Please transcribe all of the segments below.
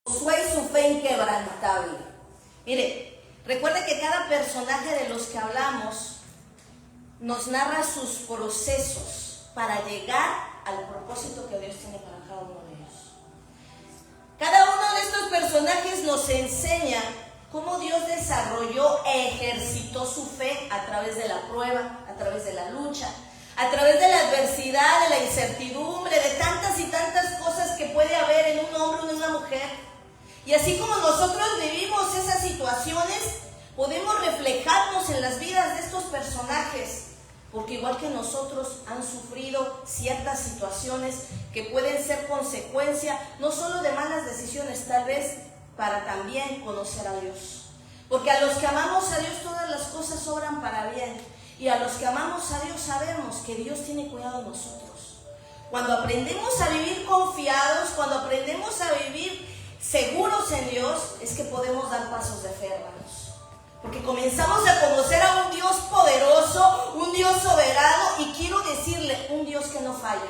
Josué y su fe inquebrantable. Mire, recuerde que cada personaje de los que hablamos nos narra sus procesos para llegar al propósito que Dios tiene para cada uno de ellos. Cada uno de estos personajes nos enseña cómo Dios desarrolló e ejercitó su fe a través de la prueba, a través de la lucha, a través de la adversidad, de la incertidumbre, de tantas y tantas cosas que puede haber en un hombre o en una mujer. Y así como nosotros vivimos esas situaciones, podemos reflejarnos en las vidas de estos personajes, porque igual que nosotros han sufrido ciertas situaciones que pueden ser consecuencia no solo de malas decisiones, tal vez para también conocer a Dios. Porque a los que amamos a Dios todas las cosas obran para bien, y a los que amamos a Dios sabemos que Dios tiene cuidado de nosotros. Cuando aprendemos a vivir confiados, cuando aprendemos a vivir seguros en Dios, es que podemos dar pasos de fe, hermanos. Porque comenzamos a conocer a un Dios poderoso, un Dios soberano, y quiero decirle, un Dios que no falla,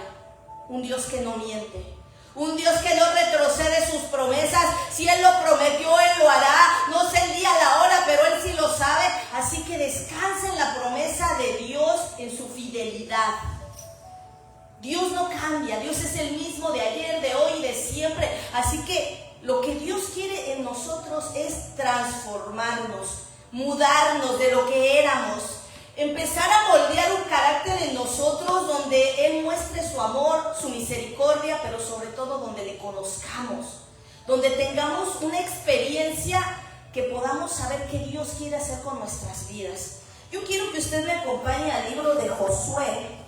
un Dios que no miente, un Dios que no retrocede sus promesas. Si Él lo prometió, Él lo hará. No sé el día, la hora, pero Él sí lo sabe. Así que descansa en la promesa de Dios, en su fidelidad. Dios no cambia, Dios es el mismo de ayer, de hoy y de siempre. Así que lo que Dios quiere en nosotros es transformarnos, mudarnos de lo que éramos, empezar a moldear un carácter en nosotros donde Él muestre su amor, su misericordia, pero sobre todo donde le conozcamos, donde tengamos una experiencia que podamos saber qué Dios quiere hacer con nuestras vidas. Yo quiero que usted me acompañe al libro de Josué.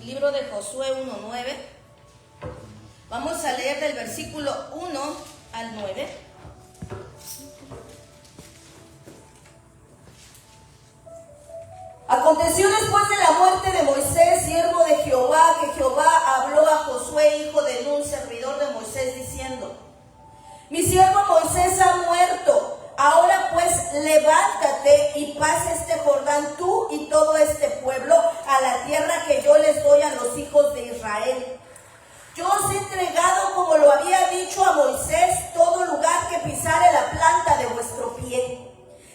Libro de Josué 1:9. Vamos a leer del versículo 1 al 9. Aconteció después de la muerte de Moisés, siervo de Jehová, que Jehová habló a Josué, hijo de Nun, servidor de Moisés, diciendo: Mi siervo Moisés ha muerto. Ahora pues levántate y pasa este Jordán, tú y todo este pueblo, a la tierra que yo les doy a los hijos de Israel. Yo os he entregado, como lo había dicho a Moisés, todo lugar que pisare la planta de vuestro pie,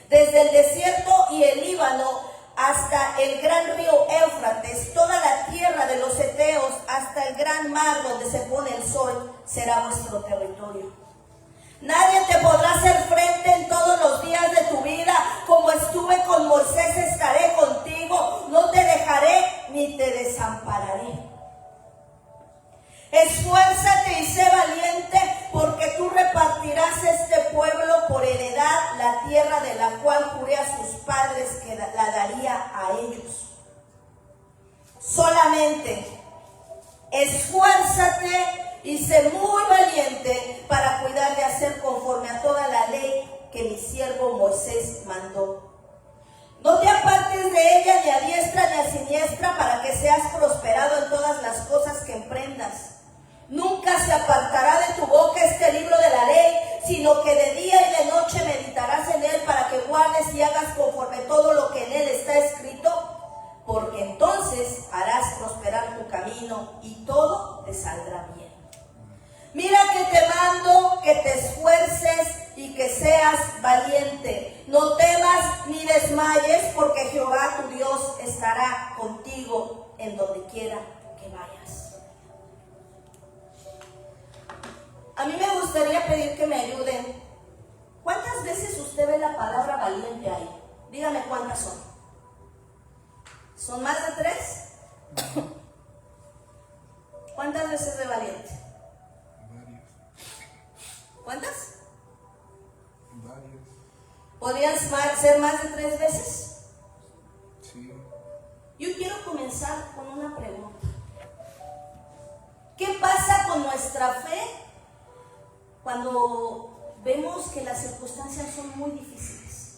desde el desierto y el Líbano hasta el gran río Éufrates, toda la tierra de los heteos hasta el gran mar donde se pone el sol, será vuestro territorio. Nadie te podrá hacer frente en todos los días de tu vida. Como estuve con Moisés, estaré contigo. No te dejaré ni te desampararé. Esfuérzate y sé valiente, porque tú repartirás este pueblo por heredad, la tierra de la cual juré a sus padres que la daría a ellos. Solamente esfuérzate y sé muy valiente para cuidar de hacer conforme a toda la ley que mi siervo Moisés mandó. No te apartes de ella ni a diestra ni a siniestra, para que seas prosperado en todas las cosas que emprendas. Nunca se apartará de tu boca este libro de la ley, sino que de día y de noche meditarás en él, para que guardes y hagas conforme todo lo que en él está escrito, porque entonces harás prosperar tu camino y todo te saldrá bien. Mira que te mando que te esfuerces y que seas valiente. No temas ni desmayes, porque Jehová tu Dios estará contigo en donde quiera que vayas. A mí me gustaría pedir que me ayuden. ¿Cuántas veces usted ve la palabra valiente ahí? Dígame cuántas son. ¿Son más de 3? ¿Cuántas veces ve valiente? ¿Cuántas? Varias. ¿Podrían ser más de 3 veces? Sí. Yo quiero comenzar con una pregunta. ¿Qué pasa con nuestra fe cuando vemos que las circunstancias son muy difíciles?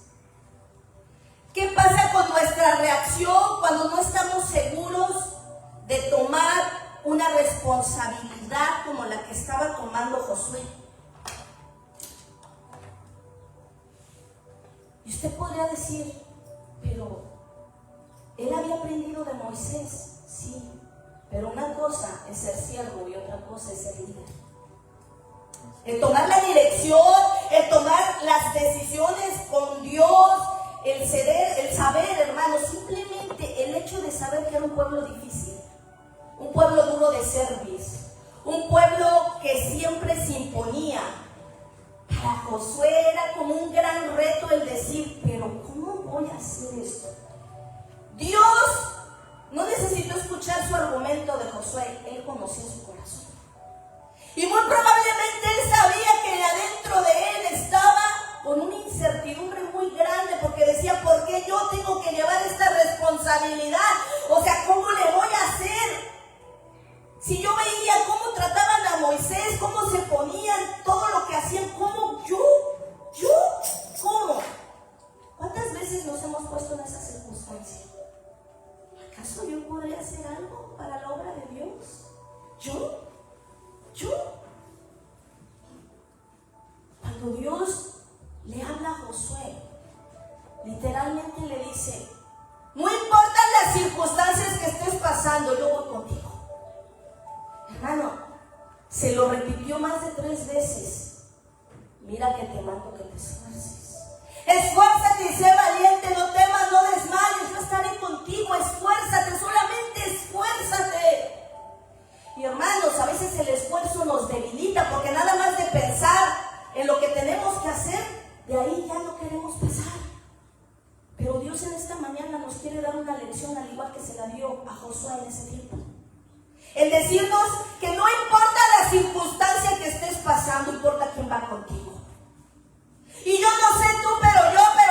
¿Qué pasa con nuestra reacción cuando no estamos seguros de tomar una responsabilidad como la que estaba tomando Josué? Y usted podría decir, pero él había aprendido de Moisés. Moisés, sí, pero una cosa es ser siervo y otra cosa es ser líder. El tomar la dirección, el tomar las decisiones con Dios, el saber, hermanos, simplemente el hecho de saber que era un pueblo difícil, un pueblo duro de cerviz, un pueblo que siempre se imponía. Para Josué era como un gran reto el decir, pero ¿cómo voy a hacer esto? Dios no necesitó escuchar su argumento de Josué, él conocía su corazón. Y muy probablemente él sabía que adentro de él estaba con una incertidumbre muy grande, porque decía, ¿por qué yo tengo que llevar esta responsabilidad? O sea, ¿cómo le voy a hacer? Si yo veía cómo trataban a Moisés, cómo se ponían, todo lo que hacían, ¿cómo? ¿Cómo? ¿Cuántas veces nos hemos puesto en esa circunstancia? ¿Acaso yo podría hacer algo para la obra de Dios? ¿Yo? Cuando Dios le habla a Josué, literalmente le dice, no importan las circunstancias que estés pasando, yo voy contigo. Hermano, se lo repitió más de 3 veces. Mira que te mando que te esfuerces. Esfuérzate y sé valiente, no temas, no desmayes, yo estaré contigo. Esfuérzate, solamente esfuérzate. Y hermanos, a veces el esfuerzo nos debilita, porque nada más de pensar en lo que tenemos que hacer, de ahí ya no queremos pasar. Pero Dios en esta mañana nos quiere dar una lección, al igual que se la dio a Josué en ese tiempo. El decirnos que no importa la circunstancia que estés pasando, importa quién va contigo. Y yo no sé tú, pero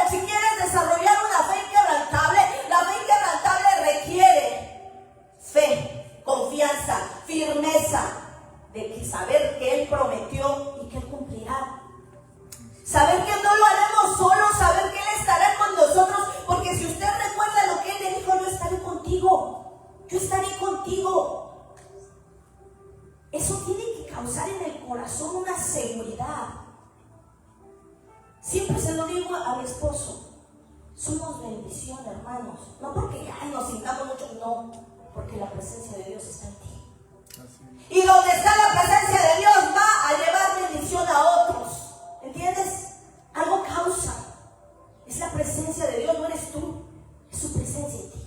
si quieres desarrollar una fe inquebrantable, la fe inquebrantable requiere fe, confianza, firmeza, de que saber que Él prometió y que Él cumplirá. Saber que no lo haremos solos, saber que Él estará con nosotros, porque si usted recuerda lo que Él le dijo, yo estaré contigo. Eso tiene que causar en el corazón una seguridad. Siempre se lo digo a mi esposo, somos bendición, hermanos, no porque ya nos sintamos mucho, no, porque la presencia de Dios está en ti. Y donde está la presencia de Dios va a llevar bendición a otros. ¿Entiendes? Algo causa. Es la presencia de Dios, no eres tú, es su presencia en ti.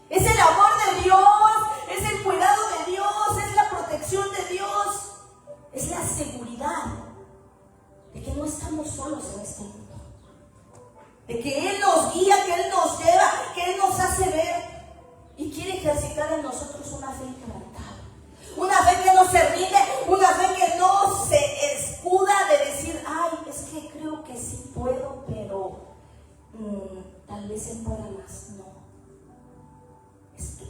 Es el amor de Dios, es el cuidado de Dios, es la protección de Dios, es la seguridad de que no estamos solos en este mundo, de que Él nos guía, que Él nos lleva, que Él nos hace ver y quiere ejercitar en nosotros una fe inquebrantable, una fe que no se rinde, una fe que no se escuda de decir, ay, es que creo que sí puedo, pero tal vez Él pueda más. No,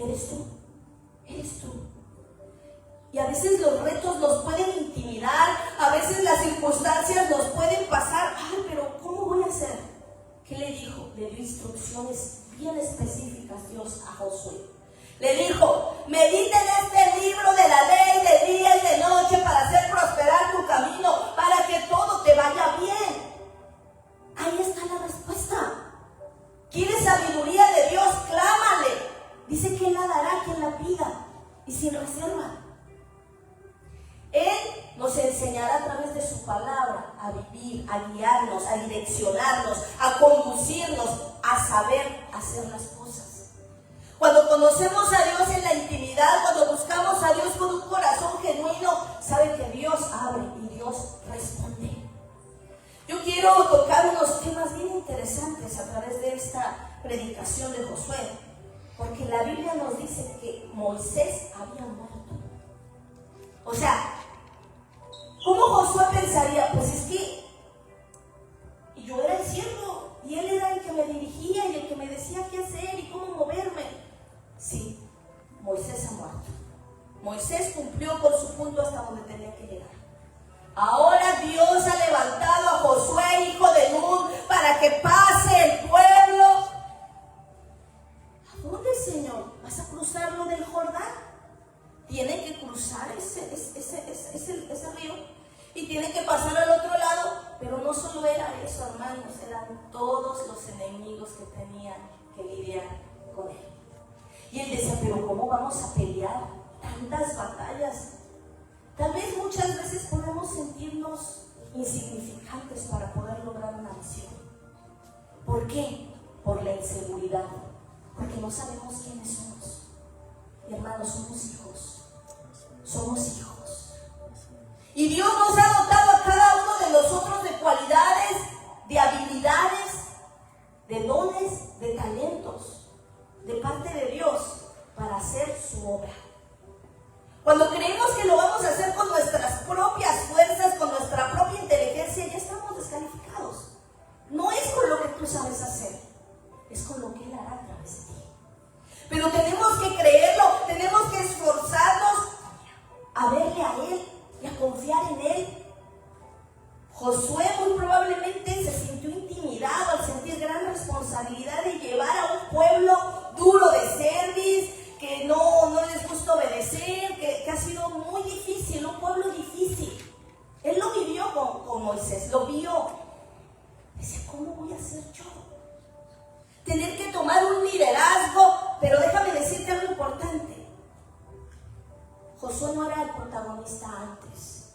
eres tú. Y a veces los retos nos pueden intimidar, a veces las circunstancias nos pueden pasar. Ay, pero ¿cómo voy a hacer? ¿Qué le dijo? Le dio instrucciones bien específicas Dios a Josué. Le dijo, medita en este libro de la ley de día y de noche para hacer prosperar tu camino, para que todo te vaya bien. Ahí está la respuesta. ¿Quieres sabiduría de Dios? Clámale. Dice que Él la dará a quien la pida y sin reserva. Él nos enseñará a través de su palabra a vivir, a guiarnos, a direccionarnos, a conducirnos, a saber hacer las cosas. Cuando conocemos a Dios en la intimidad, cuando buscamos a Dios con un corazón genuino, sabe que Dios abre y Dios responde. Yo quiero tocar unos temas bien interesantes a través de esta predicación de Josué, porque la Biblia nos dice que Moisés había muerto. O sea, ¿cómo Josué pensaría? Pues es que yo era el siervo y él era el que me dirigía y el que me decía qué hacer y cómo moverme. Sí, Moisés ha muerto. Moisés cumplió por su punto hasta donde tenía que llegar. Ahora Dios ha levantado a Josué, hijo de Nun, para que pase el pueblo. ¿A dónde, Señor? ¿Vas a cruzar lo del Jordán? Tiene que cruzar ese río y tiene que pasar al otro lado. Pero no solo era eso, hermanos, eran todos los enemigos que tenían que lidiar con él. decía, pero ¿cómo vamos a pelear tantas batallas? Tal vez muchas veces podemos sentirnos insignificantes para poder lograr una misión. ¿Por qué? Por la inseguridad, porque no sabemos quiénes somos. Y hermanos, somos hijos. Y Dios nos ha dotado a cada uno de nosotros de cualidades, de habilidades, de dones, de talentos, de parte de Dios, para hacer su obra. Cuando creemos que lo vamos a hacer con nuestras propias fuerzas, con nuestra propia inteligencia, ya estamos descalificados. No es con lo que tú sabes hacer, es con lo que Él hará a través de ti. Pero tenemos que creerlo, tenemos que esforzarnos a verle a Él y a confiar en Él. Josué muy probablemente se sintió intimidado al sentir gran responsabilidad de llevar a un pueblo duro de cerviz, que no les gusta obedecer, que ha sido muy difícil, un pueblo difícil. Él lo vivió con Moisés, lo vio. Dice, ¿cómo voy a hacer yo? Tener que tomar un liderazgo, pero déjame decirte algo importante. Josué no era el protagonista antes.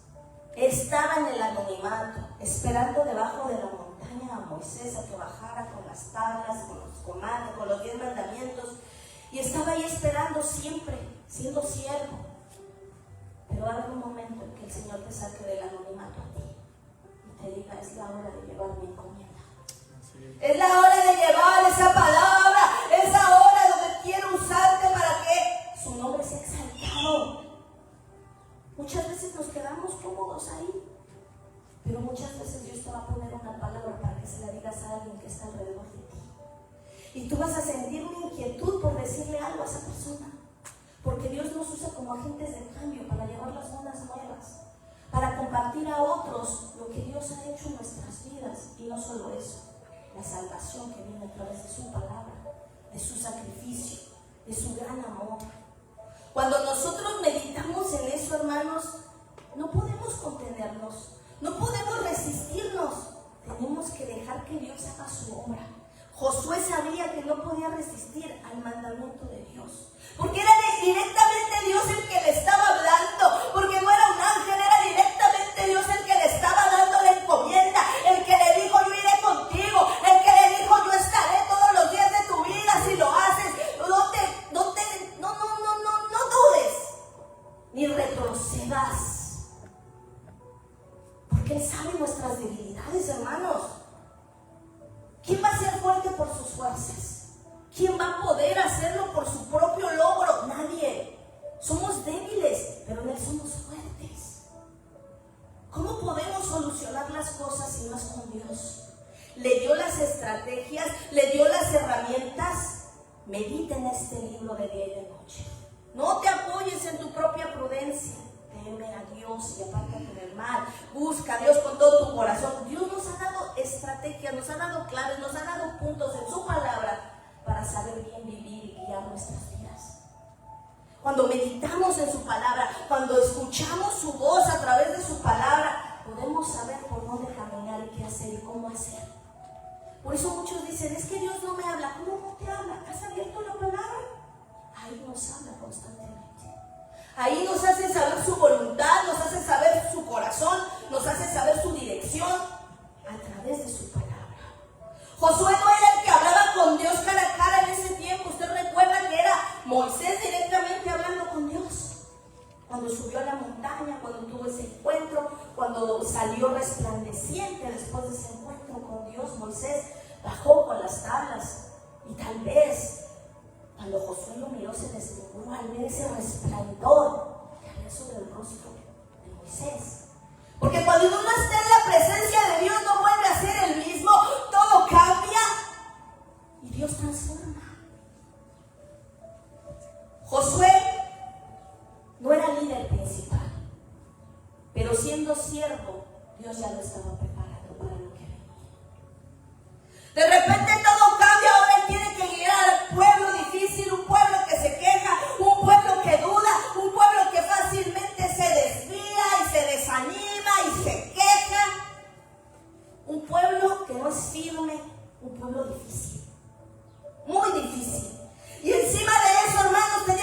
Estaba en el anonimato, esperando debajo de la montaña a Moisés a que bajara con las tablas, con los comandos, con los 10 mandamientos. Y estaba ahí esperando siempre, siendo siervo. Pero va a haber un momento en que el Señor te saque del anonimato a ti y te diga, es la hora de llevar mi encomienda. Es la hora de llevar esa palabra, es la hora donde quiero usarte para que su nombre sea exaltado. Muchas veces nos quedamos cómodos ahí, pero muchas veces Dios te va a poner una palabra para que se la digas a alguien que está alrededor de ti. Y tú vas a sentir una inquietud por decirle algo a esa persona, porque Dios nos usa como agentes de cambio para llevar las buenas nuevas, para compartir a otros lo que Dios ha hecho en nuestras vidas. Y no solo eso, la salvación que viene a través de su palabra, de su sacrificio, de su gran amor. Cuando nosotros meditamos en eso, hermanos, no podemos contenernos, no podemos resistirnos. Tenemos que dejar que Dios haga su obra. Josué sabía que no podía resistir al mandamiento de Dios, porque era directamente Dios el que le estaba hablando, porque no era un ángel, era directamente Dios el que le estaba dando la encomienda, el que le dijo, yo iré contigo, el que le dijo, yo estaré todos los días de tu vida si lo haces. No dudes, ni retrocedas, porque Él sabe nuestras debilidades, hermanos. ¿Quién va a ser fuerte por sus fuerzas? ¿Quién va a poder hacerlo por su propio logro? Nadie. Somos débiles, pero en Él somos fuertes. ¿Cómo podemos solucionar las cosas si no es con Dios? Le dio las estrategias, le dio las herramientas. Medita en este libro de día y de noche. No te apoyes en tu propia prudencia. Teme a Dios y apártate del mal. Busca a Dios con todo tu corazón. Dios nos ha dado estrategias, nos ha dado claves, nos ha dado puntos en su palabra para saber bien vivir y guiar nuestras vidas. Cuando meditamos en su palabra, cuando escuchamos su voz a través de su palabra, podemos saber por dónde caminar y qué hacer y cómo hacer. Por eso muchos dicen, es que Dios no me habla. ¿Cómo no te habla? ¿Has abierto la palabra? Ahí nos habla constantemente. Ahí nos hace saber su voluntad, nos hace saber su corazón, nos hace saber su dirección a través de su palabra. Josué no era el que hablaba con Dios cara a cara en ese tiempo. Usted recuerda que era Moisés directamente hablando con Dios. Cuando subió a la montaña, cuando tuvo ese encuentro, cuando salió resplandeciente después de ese encuentro con Dios, Moisés bajó con las tablas y tal vez cuando Josué lo miró se deslumbró al ver ese resplandor que había sobre el rostro de Moisés. Porque cuando uno está en la presencia de Dios no vuelve a ser el mismo, todo cambia y Dios transforma. Josué no era líder principal, pero siendo siervo, Dios ya lo estaba preparando para lo que venía. De repente todo cambia, ahora Él tiene que guiar al pueblo difícil, un pueblo que se queja, un pueblo que duda, un pueblo que fácilmente se desvía y se desanima y se queja. Un pueblo que no es firme, un pueblo difícil, muy difícil. Y encima de eso, hermanos, tenía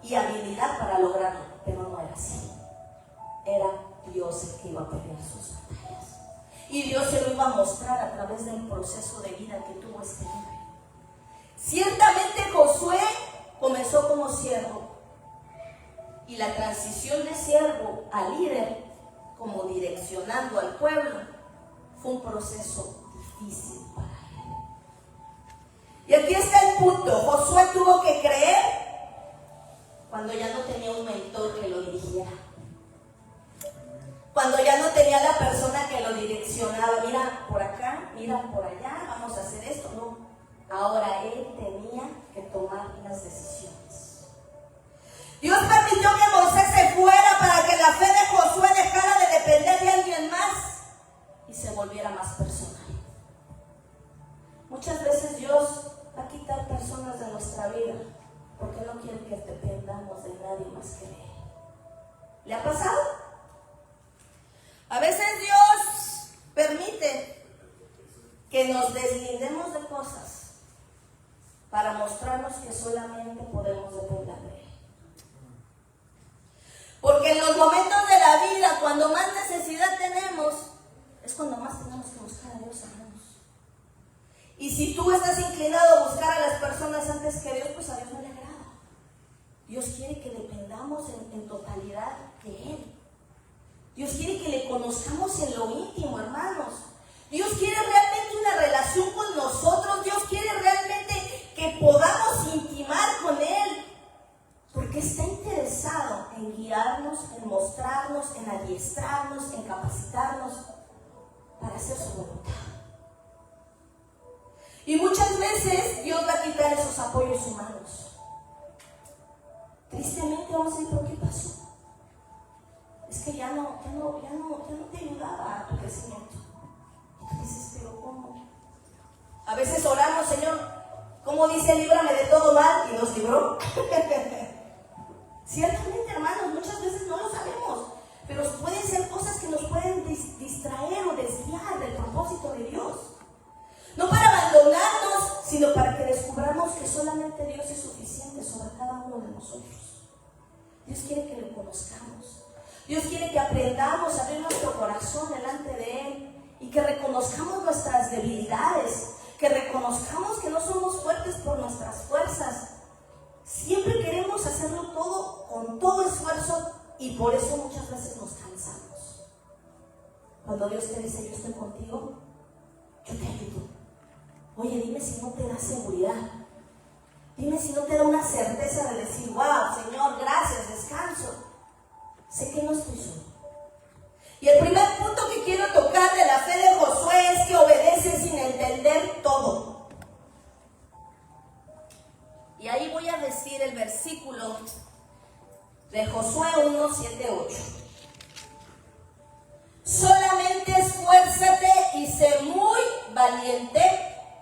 y habilidad para lograrlo, pero no era así. Era Dios el que iba a pelear sus batallas. Y Dios se lo iba a mostrar a través del proceso de vida que tuvo este hombre. Ciertamente Josué comenzó como siervo, y la transición de siervo a líder, como direccionando al pueblo, fue un proceso difícil para él. Y aquí está el punto. Josué tuvo que creer cuando ya no tenía un mentor que lo dirigiera, cuando ya no tenía la persona que lo direccionaba. Mira por acá, mira por allá, vamos a hacer esto. No, ahora él tenía que tomar las decisiones. Dios permitió que Moisés se fuera para que la fe de Josué dejara de depender de alguien más y se volviera más personal. Muchas veces Dios va a quitar personas de nuestra vida porque no quiere que dependamos de nadie más que de Él. ¿Le ha pasado? A veces Dios permite que nos deslindemos de cosas para mostrarnos que solamente podemos depender de Él. Porque en los momentos de la vida, cuando más necesidad tenemos, es cuando más tenemos que buscar a Dios, hermanos. Y si tú estás inclinado a buscar a las personas antes que Dios, pues a Dios no le agrada. Dios quiere que dependamos en totalidad de Él. Dios quiere que le conozcamos en lo íntimo, hermanos. Dios quiere realmente una relación con nosotros. Dios quiere realmente que podamos intimar con Él. Porque está interesado en guiarnos, en mostrarnos, en adiestrarnos, en capacitarnos para hacer su voluntad. Y muchas veces Dios va a quitar esos apoyos humanos. Tristemente vamos a decir, ¿pero qué pasó? Es que ya no te ayudaba a tu crecimiento. Y tú dices, ¿pero cómo? A veces oramos, Señor, ¿cómo dice, líbrame de todo mal? Y nos libró. Ciertamente, hermanos, muchas veces no lo sabemos, pero pueden ser cosas que nos pueden distraer o desviar del propósito de Dios. No para abandonarnos, sino para que descubramos que solamente Dios es suficiente sobre cada uno de nosotros. Dios quiere que lo conozcamos. Dios quiere que aprendamos a abrir nuestro corazón delante de Él y que reconozcamos nuestras debilidades, que reconozcamos que no somos fuertes por nuestras fuerzas. Siempre queremos hacerlo todo con todo esfuerzo y por eso muchas veces nos cansamos. Cuando Dios te dice, yo estoy contigo, yo te ayudo. Oye, dime si no te da seguridad. Dime si no te da una certeza de decir, wow, Señor, gracias, descanso. Sé que no estoy solo. Y el primer punto que quiero tocar de la fe de Josué es que obedece sin entender todo. Y ahí voy a decir el versículo de Josué 1, 7, 8. Solamente esfuérzate y sé muy valiente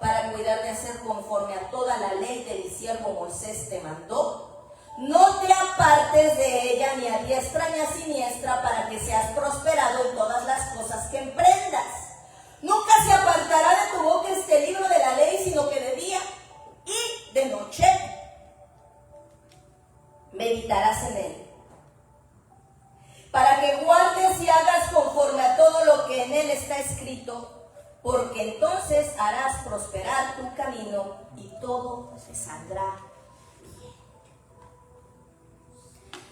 para cuidar de hacer conforme a toda la ley que mi siervo Moisés te mandó. No te apartes de ella ni a diestra ni a siniestra para que seas prosperado en todas las cosas que emprendas. Nunca se apartará de tu boca este libro de la ley, sino que de día y de noche meditarás en él, para que guardes y hagas conforme a todo lo que en él está escrito, porque entonces harás prosperar tu camino y todo te saldrá bien.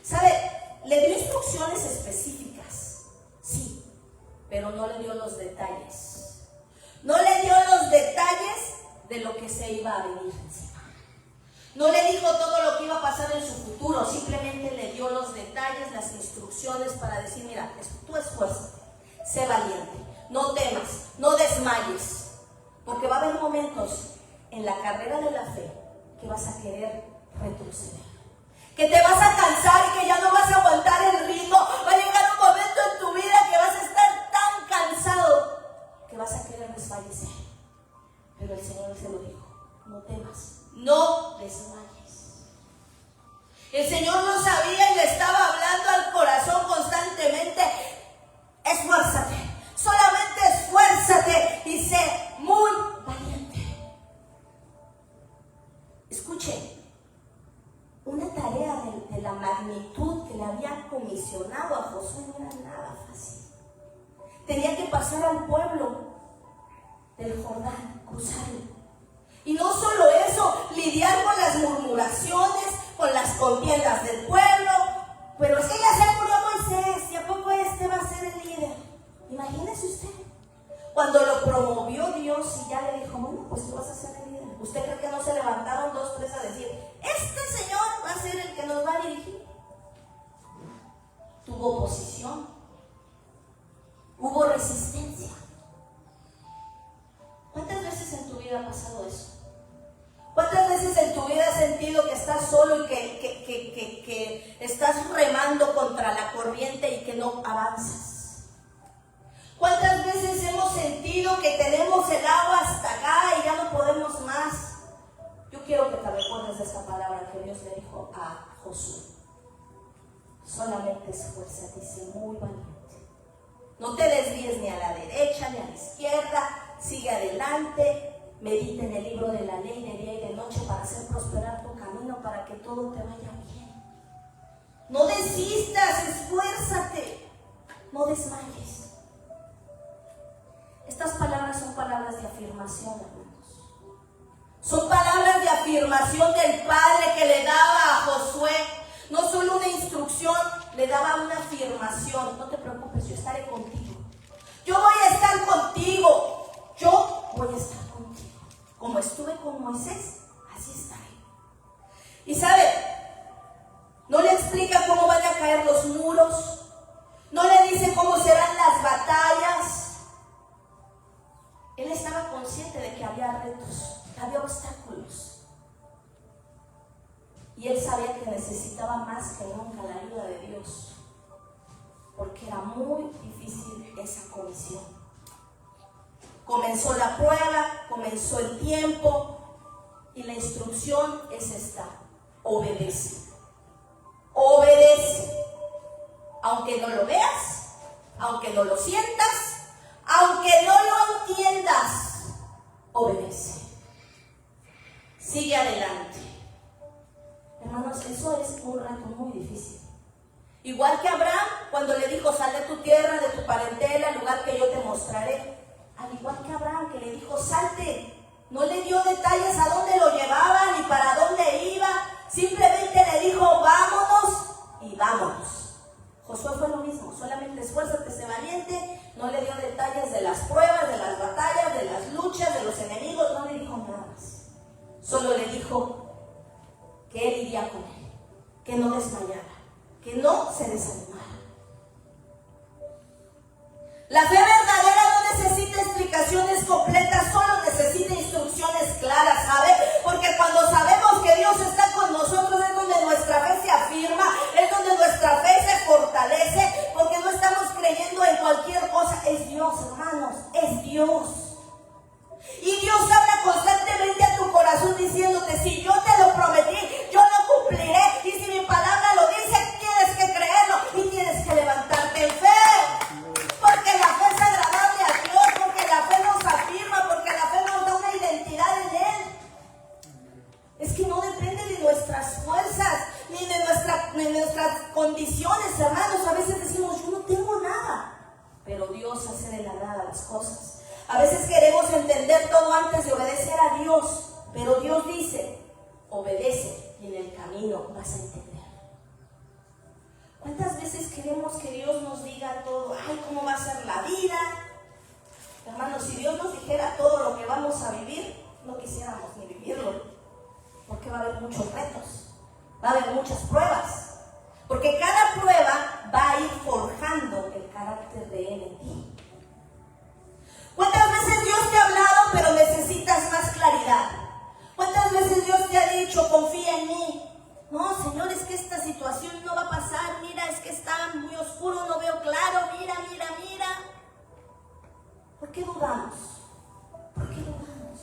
¿Sabe? Le dio instrucciones específicas, sí, pero no le dio los detalles. No le dio los detalles de lo que se iba a venir encima. No le dijo todo lo que iba a pasar en su futuro, simplemente le dio los detalles, las instrucciones para decir, mira, tú esfuérzate, sé valiente, no temas, no desmayes, porque va a haber momentos en la carrera de la fe que vas a querer retroceder, que te vas a cansar y que ya no vas a aguantar el ritmo. Va a llegar un momento en tu vida que vas a estar tan cansado que vas a querer desfallecer, pero el Señor se lo dijo, no temas, no desmayes. El Señor lo sabía y le estaba hablando al corazón constantemente. Esfuérzate, solamente esfuérzate y sé muy valiente. Escuchen, una tarea de la hacer al pueblo del Jordán, cruzarlo. Y no solo eso, lidiar con las murmuraciones, con las contiendas del pueblo. Pero es que ya se murió Moisés, ¿y a poco este va a ser el líder? Imagínese usted, cuando lo promovió Dios y ya le dijo, bueno, pues tú vas a ser el líder. ¿Usted cree que no se levantaron 2, 3 a decir, este señor va a ser el que nos va a dirigir? Tuvo oposición, hubo resistencia. ¿Cuántas veces en tu vida ha pasado eso? ¿Cuántas veces en tu vida has sentido que estás solo y que estás remando contra la corriente y que no avanzas? ¿Cuántas veces hemos sentido que tenemos el agua hasta acá y ya no podemos más? Yo quiero que te recuerdes de esta palabra que Dios le dijo a Josué. Solamente esfuérzate, dice, muy valiente. No te desvíes ni a la derecha ni a la izquierda, sigue adelante. Medita en el libro de la ley de día y de noche para hacer prosperar tu camino, para que todo te vaya bien. No desistas, esfuérzate, no desmayes. Estas palabras son palabras de afirmación, hermanos. Son palabras de afirmación del Padre que le daba a Josué. No solo una instrucción, le daba una afirmación. No te preocupes, yo estaré contigo. Yo voy a estar contigo. Yo voy a estar contigo. Como estuve con Moisés, así estaré. Y sabe, no le explica cómo van a caer los muros. No le dice cómo serán las batallas. Él estaba consciente de que había retos, que había obstáculos. Y él sabía que necesitaba más que nunca la ayuda de Dios, porque era muy difícil esa comisión. Comenzó la prueba, comenzó el tiempo, y la instrucción es esta: obedece. Obedece. Aunque no lo veas, aunque no lo sientas, aunque no lo entiendas, obedece. Sigue adelante. Hermanos, eso es un reto muy difícil. Igual que Abraham, cuando le dijo, sal de tu tierra, de tu parentela, al lugar que yo te mostraré. Al igual que Abraham, que le dijo, salte. No le dio detalles a dónde lo llevaba, ni para dónde iba. Simplemente le dijo, vámonos y vámonos. Josué fue lo mismo, solamente esfuérzate, sé valiente. No le dio detalles de las pruebas, de las batallas, de las luchas, de los enemigos. No le dijo nada más. Solo le dijo que él iría con él, que no desmayara, que no se desanimara. La fe verdadera no necesita explicaciones completas, solo necesita instrucciones claras, ¿sabe? Porque cuando sabemos que Dios está con nosotros es donde nuestra fe se afirma, es donde nuestra fe se fortalece, porque no estamos creyendo en cualquier cosa. Es Dios, hermanos, es Dios. Y Dios habla constantemente a tu corazón diciéndote, si yo te lo prometí, yo lo cumpliré. Y si mi palabra lo dice, tienes que creerlo y tienes que levantarte en fe. Porque la fe es agradable a Dios, porque la fe nos afirma, porque la fe nos da una identidad en Él. Es que no depende de nuestras fuerzas, ni de nuestras condiciones, hermanos. A veces decimos, yo no tengo nada. Pero Dios hace de la nada las cosas. A veces queremos entender todo antes de obedecer a Dios, pero Dios dice, obedece y en el camino vas a entender. ¿Cuántas veces queremos que Dios nos diga todo? Ay, ¿cómo va a ser la vida? Hermanos, si Dios nos dijera todo lo que vamos a vivir, no quisiéramos ni vivirlo, porque va a haber muchos retos, va a haber muchas pruebas, porque cada prueba va a ir forjando el carácter de Él en ti. ¿Cuántas veces Dios te ha hablado pero necesitas más claridad? ¿Cuántas veces Dios te ha dicho, confía en mí? No, Señor, es que esta situación no va a pasar. Mira, es que está muy oscuro, no veo claro. Mira. ¿Por qué dudamos? ¿Por qué dudamos?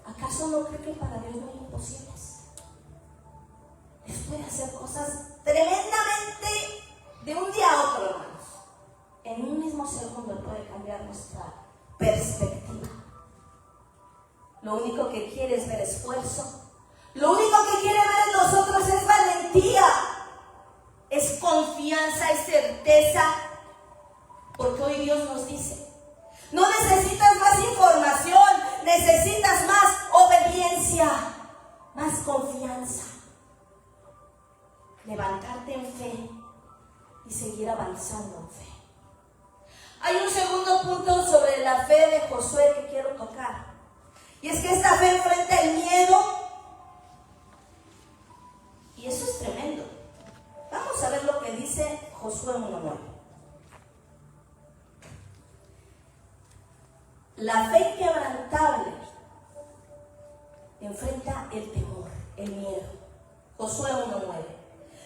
¿Acaso no cree que para Dios no hay imposibles? Dios puede hacer cosas tremendamente de un día a otro, hermanos. En un mismo segundo puede cambiar nuestra perspectiva. Lo único que quiere es ver esfuerzo. Lo único que quiere ver en nosotros es valentía. Es confianza, es certeza. Porque hoy Dios nos dice, No necesitas más información, necesitas más obediencia, más confianza. Levantarte en fe y seguir avanzando en fe. Hay un segundo punto sobre la fe de Josué que quiero tocar. Y es que esta fe enfrenta el miedo. Y eso es tremendo. Vamos a ver lo que dice Josué 1:9. La fe inquebrantable enfrenta el temor, el miedo. Josué 1:9.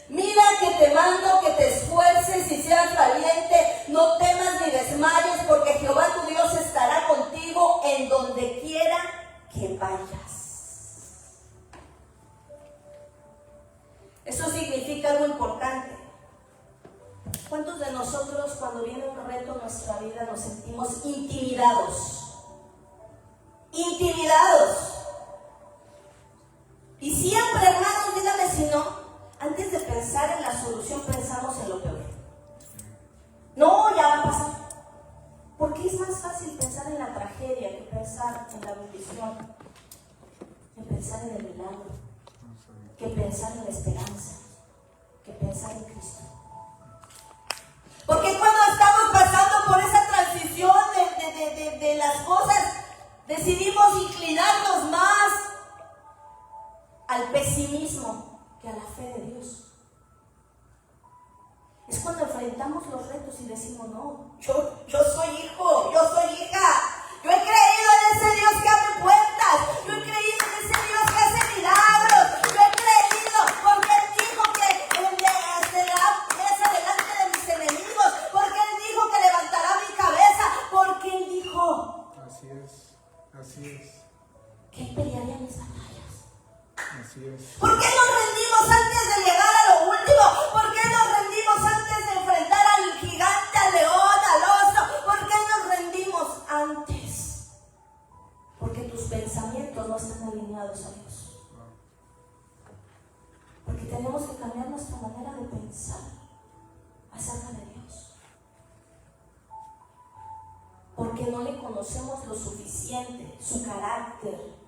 Mira que te mando que te esfuerces y seas valiente, no temas ni desmayes, porque Jehová tu Dios estará contigo en donde quiera que vayas. Eso significa algo importante. ¿Cuántos de nosotros cuando viene un reto en nuestra vida nos sentimos intimidados? Intimidados. Y siempre, hermanos, dígame si no, antes de pensar en la solución pensamos en lo peor. No, ya va a pasar. Porque es más fácil pensar en la tragedia que pensar en la bendición, que pensar en el milagro, que pensar en la esperanza, que pensar en Cristo. Porque cuando estamos pasando por esa transición de las cosas, decidimos inclinarnos más al pesimismo que a la fe de Dios. Es cuando enfrentamos los retos y decimos, no, yo soy hijo, yo soy hija, yo he creído en ese Dios que abre puertas, yo he creído en ese Dios que hace milagros, yo he creído porque Él dijo que será mesa delante de mis enemigos, porque Él dijo que levantará mi cabeza, porque Él dijo, así es, que Él pelearía mis batallas. así es. ¿Por qué nos rendimos antes de llegar a lo último? ¿Por qué nos rendimos antes de enfrentar al gigante, al león, al oso? ¿Por qué nos rendimos antes? Porque tus pensamientos no están alineados a Dios. Porque tenemos que cambiar nuestra manera de pensar acerca de Dios. Porque no le conocemos lo suficiente, su carácter,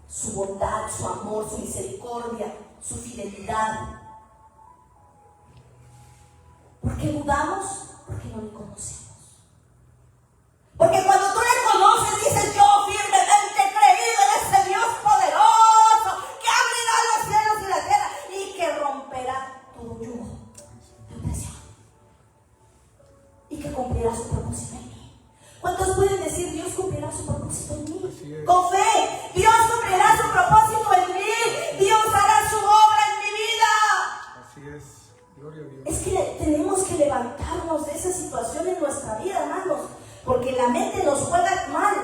su bondad, su amor, su misericordia, su fidelidad. ¿Por qué dudamos? Porque no le conocemos. Porque cuando tú le conoces, dices, yo firmemente he creído en ese Dios poderoso, que abrirá los cielos y la tierra y que romperá todo yugo de opresión. Y que cumplirá su propósito en mí. ¿Cuántos pueden decir, Dios cumplirá su propósito en mí? Con fe, Dios cumplirá su propósito en mí. Dios hará su obra en mi vida. Así es, gloria a Dios. Es que tenemos que levantarnos de esa situación en nuestra vida, hermanos, porque la mente nos juega mal.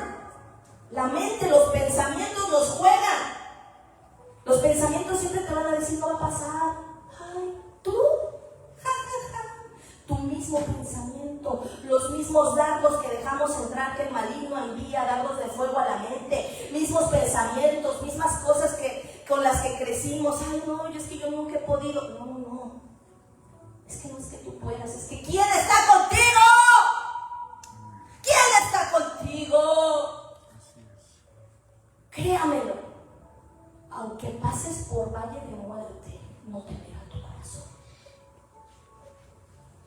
La mente, los pensamientos nos juegan. Los pensamientos siempre te van a decir, no va a pasar. Ay, tú, tu mismo pensamiento, los mismos dardos que dejamos entrar, que el maligno envía, dardos de fuego a la mente, mismos pensamientos, mismas cosas con las que crecimos. Ay, no, es que yo nunca he podido. No. Es que no es que tú puedas, es que ¿quién está contigo? ¿Quién está contigo? Así es. Créamelo, aunque pases por valle de muerte, no te pega tu corazón.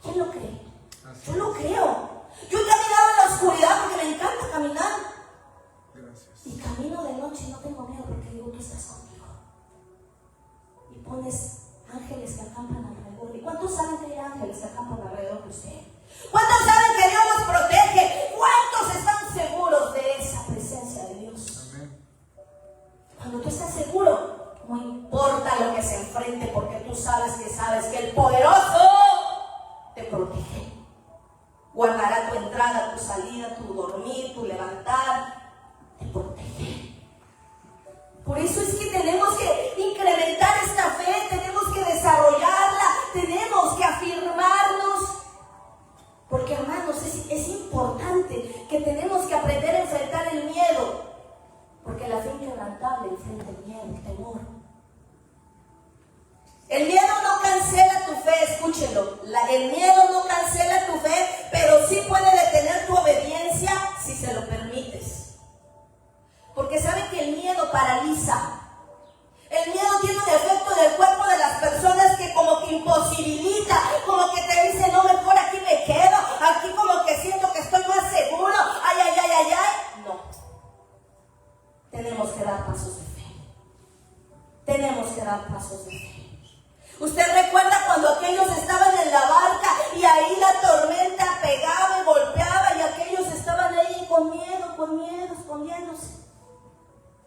¿Quién lo cree? Así Yo lo creo. Yo he caminado en la oscuridad porque me encanta caminar. Gracias. Y camino de noche y no tengo miedo porque digo, tú estás conmigo. Y pones ángeles que acampan alrededor. ¿Y cuántos saben que hay ángeles que acampan alrededor de usted? ¿Cuántos saben que Dios nos protege? ¿Cuántos están seguros de esa presencia de Dios? Amén. Cuando tú estás seguro, no importa lo que se enfrente, porque tú sabes que el poderoso te protege. Guardará tu entrada, tu salida, tu dormir, tu levantar, te protege. Por eso es que tenemos que incrementar esta fe, tenemos que desarrollarla, tenemos que afirmarnos. Porque, hermanos, es importante que tenemos que aprender a enfrentar el miedo. Porque la fe inquebrantable enfrenta el miedo, el temor. El miedo no cancela tu fe, escúchelo. El miedo no cancela tu fe, pero sí puede detener tu obediencia. que dar pasos de fe. Usted recuerda cuando aquellos estaban en la barca y ahí la tormenta pegaba y golpeaba y aquellos estaban ahí con miedo, escondiéndose,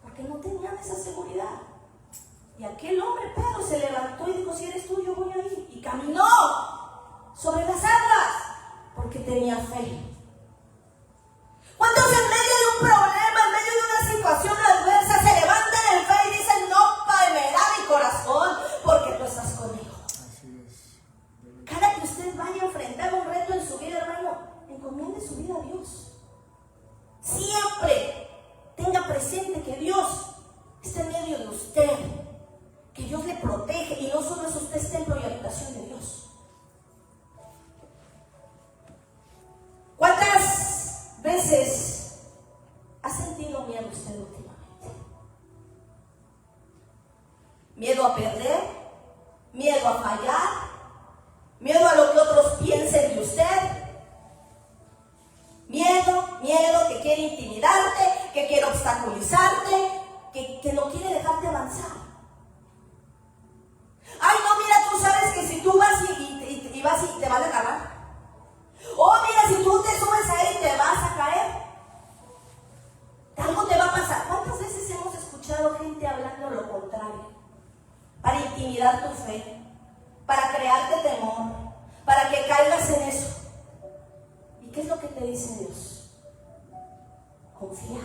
porque no tenían esa seguridad. Y aquel hombre, Pedro, se levantó y dijo: si eres tú, yo voy a ir. Y caminó sobre las aguas porque tenía fe. ¿Cuántos en medio de un problema, en medio de una situación adversa, se levantan en fe y dicen: no temerá mi corazón porque tú estás conmigo? Así es. Cada que usted vaya a enfrentar un reto en su vida, hermano, encomiende su vida a Dios. Siempre tenga presente que Dios está en medio de usted, que Dios le protege, y no solo es usted templo y habitación de Dios. ¿Cuántas veces ha sentido miedo usted últimamente? Miedo a perder, miedo a fallar, miedo a lo que otros piensen de usted. Miedo que quiere intimidarte, que quiere obstaculizarte, que no quiere dejarte avanzar. Ay, no, mira, tú sabes que si tú vas y vas y te van a agarrar. Oh, mira, si tú te subes ahí te vas a caer. Algo te va a pasar. ¿Cuántas veces hemos escuchado gente hablando lo contrario? Para intimidar tu fe, para crearte temor, para que caigas en eso. ¿Y qué es lo que te dice Dios? Confía,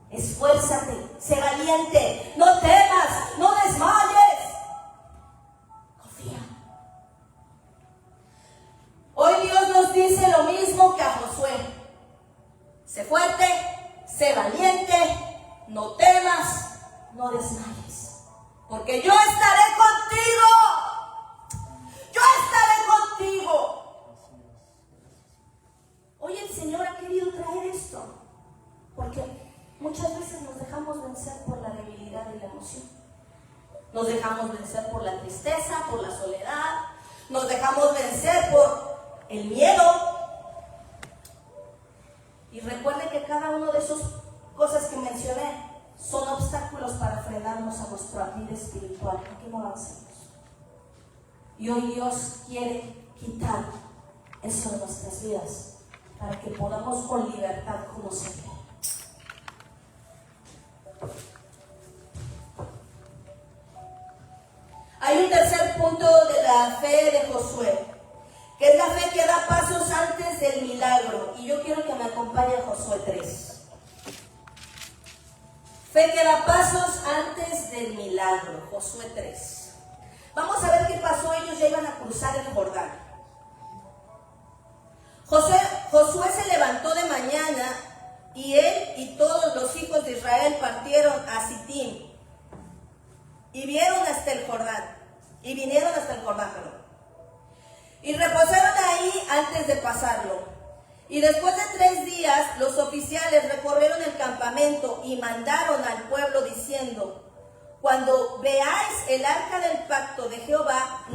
esfuérzate, sé valiente, no temas, no desmayes. Confía. Hoy Dios nos dice lo mismo que a Josué: sé fuerte, sé valiente, no temas, no desmayes, porque yo estaré contigo. Yo estaré contigo. Hoy el Señor ha querido traer esto, porque muchas veces nos dejamos vencer por la debilidad y la emoción. Nos dejamos vencer por la tristeza, por la soledad. Nos dejamos vencer por el miedo. Y recuerde que cada una de esas cosas que mencioné son obstáculos para frenarnos a nuestra vida espiritual, para que no avancemos. Y hoy Dios quiere quitar eso de nuestras vidas, para que podamos con libertad conocerle. Hay un tercer punto de la fe de Josué, que es la fe que da pasos antes del milagro. Y yo quiero que me acompañe a Josué 3. Fe que da pasos antes del milagro, Josué 3. Vamos a ver qué pasó. Ellos ya iban a cruzar el Jordán. Josué se levantó de mañana y él y todos los hijos de Israel partieron a Sittim y vinieron hasta el Jordán, y reposaron ahí antes de pasarlo. Y después de 3 días los oficiales recorrieron el campamento y mandaron al pueblo diciendo: cuando veáis el arca del pacto de Jehová,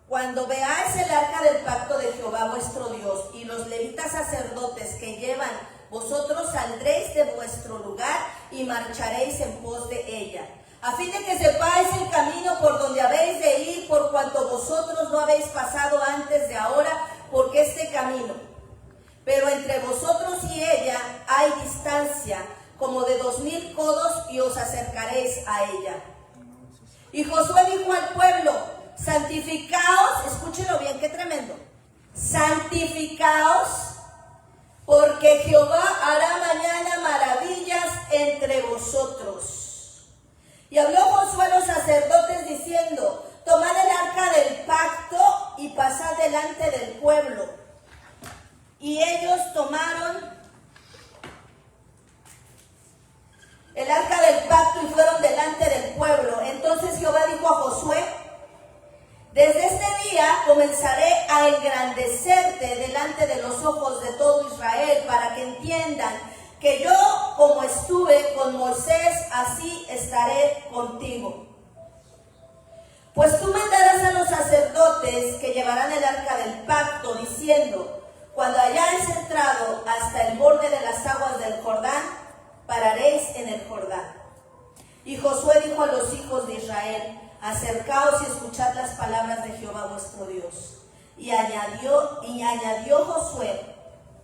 cuando veáis el arca del pacto de Jehová vuestro Dios y los levitas sacerdotes que llevan, vosotros saldréis de vuestro lugar y marcharéis en pos de ella, a fin de que sepáis el camino por donde habéis de ir, por cuanto vosotros no habéis pasado antes de ahora por este camino. Pero entre vosotros y ella hay distancia como de 2000 codos y os acercaréis a ella. Y Josué dijo al pueblo: santificaos, escúchenlo bien, qué tremendo. Santificaos, porque Jehová hará mañana maravillas entre vosotros. Y habló Josué a los sacerdotes diciendo: tomad el arca del pacto y pasad delante del pueblo. Y ellos tomaron el arca del pacto y fueron delante del pueblo. Entonces Jehová dijo a Josué: desde este día comenzaré a engrandecerte delante de los ojos de todo Israel, para que entiendan que yo, como estuve con Moisés, así estaré contigo. Pues tú mandarás a los sacerdotes que llevarán el arca del pacto, diciendo: cuando hayáis entrado hasta el borde de las aguas del Jordán, pararéis en el Jordán. Y Josué dijo dijo a los hijos de Israel: acercaos y escuchad las palabras de Jehová vuestro Dios. Y añadió Josué: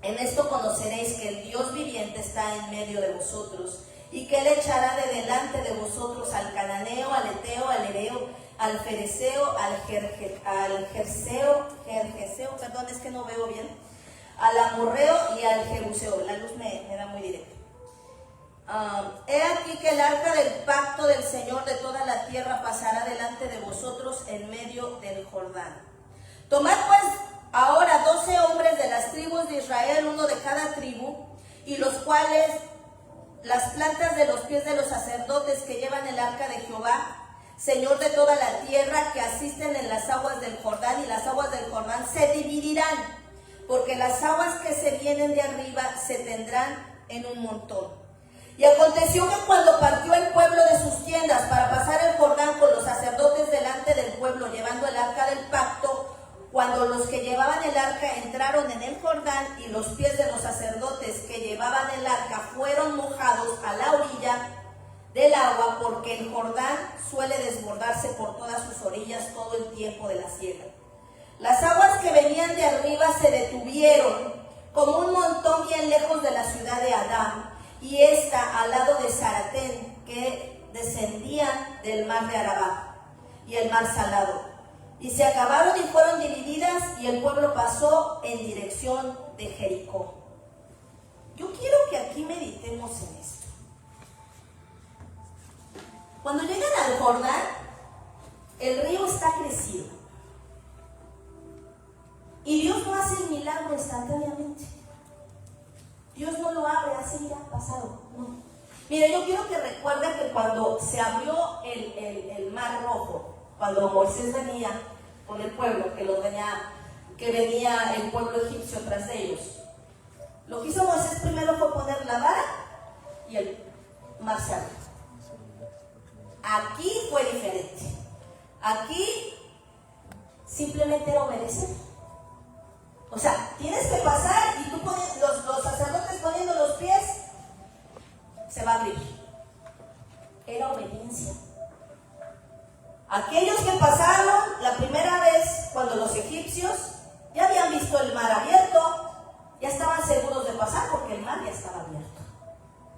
en esto conoceréis que el Dios viviente está en medio de vosotros, y que él echará de delante de vosotros al cananeo, al eteo, al hereo, al fereceo, al jerjeseo, perdón, es que no veo bien, al amorreo y al jebuseo. La luz me da muy directa. He aquí que el arca del pacto del Señor de toda la tierra pasará delante de vosotros en medio del Jordán. Tomad pues ahora 12 hombres de las tribus de Israel, uno de cada tribu, y los cuales las plantas de los pies de los sacerdotes que llevan el arca de Jehová, Señor de toda la tierra, que asisten en las aguas del Jordán, y las aguas del Jordán se dividirán, porque las aguas que se vienen de arriba se tendrán en un montón. Y aconteció que cuando partió el pueblo de sus tiendas para pasar el Jordán con los sacerdotes delante del pueblo, llevando el arca del pacto, cuando los que llevaban el arca entraron en el Jordán, y los pies de los sacerdotes que llevaban el arca fueron mojados a la orilla del agua, porque el Jordán suele desbordarse por todas sus orillas todo el tiempo de la siega. Las aguas que venían de arriba se detuvieron como un montón bien lejos de la ciudad de Adán, y esta al lado de Zaratén, que descendían del mar de Arabá y el mar Salado. Y se acabaron y fueron divididas, y el pueblo pasó en dirección de Jericó. Yo quiero que aquí meditemos en esto. Cuando llegan al Jordán, el río está crecido. Y Dios no hace el milagro instantáneamente. Dios no lo abre así, ya pasado. No. Mire, yo quiero que recuerden que cuando se abrió el mar rojo, cuando Moisés venía con el pueblo, que venía el pueblo egipcio tras de ellos, lo que hizo Moisés primero fue poner la vara y el mar se abrió. Aquí fue diferente. Aquí simplemente era obedecer. O sea, tienes que pasar, y tú pones los sacerdotes poniendo los pies, se va a abrir. Era obediencia. Aquellos que pasaron la primera vez, cuando los egipcios ya habían visto el mar abierto, ya estaban seguros de pasar porque el mar ya estaba abierto.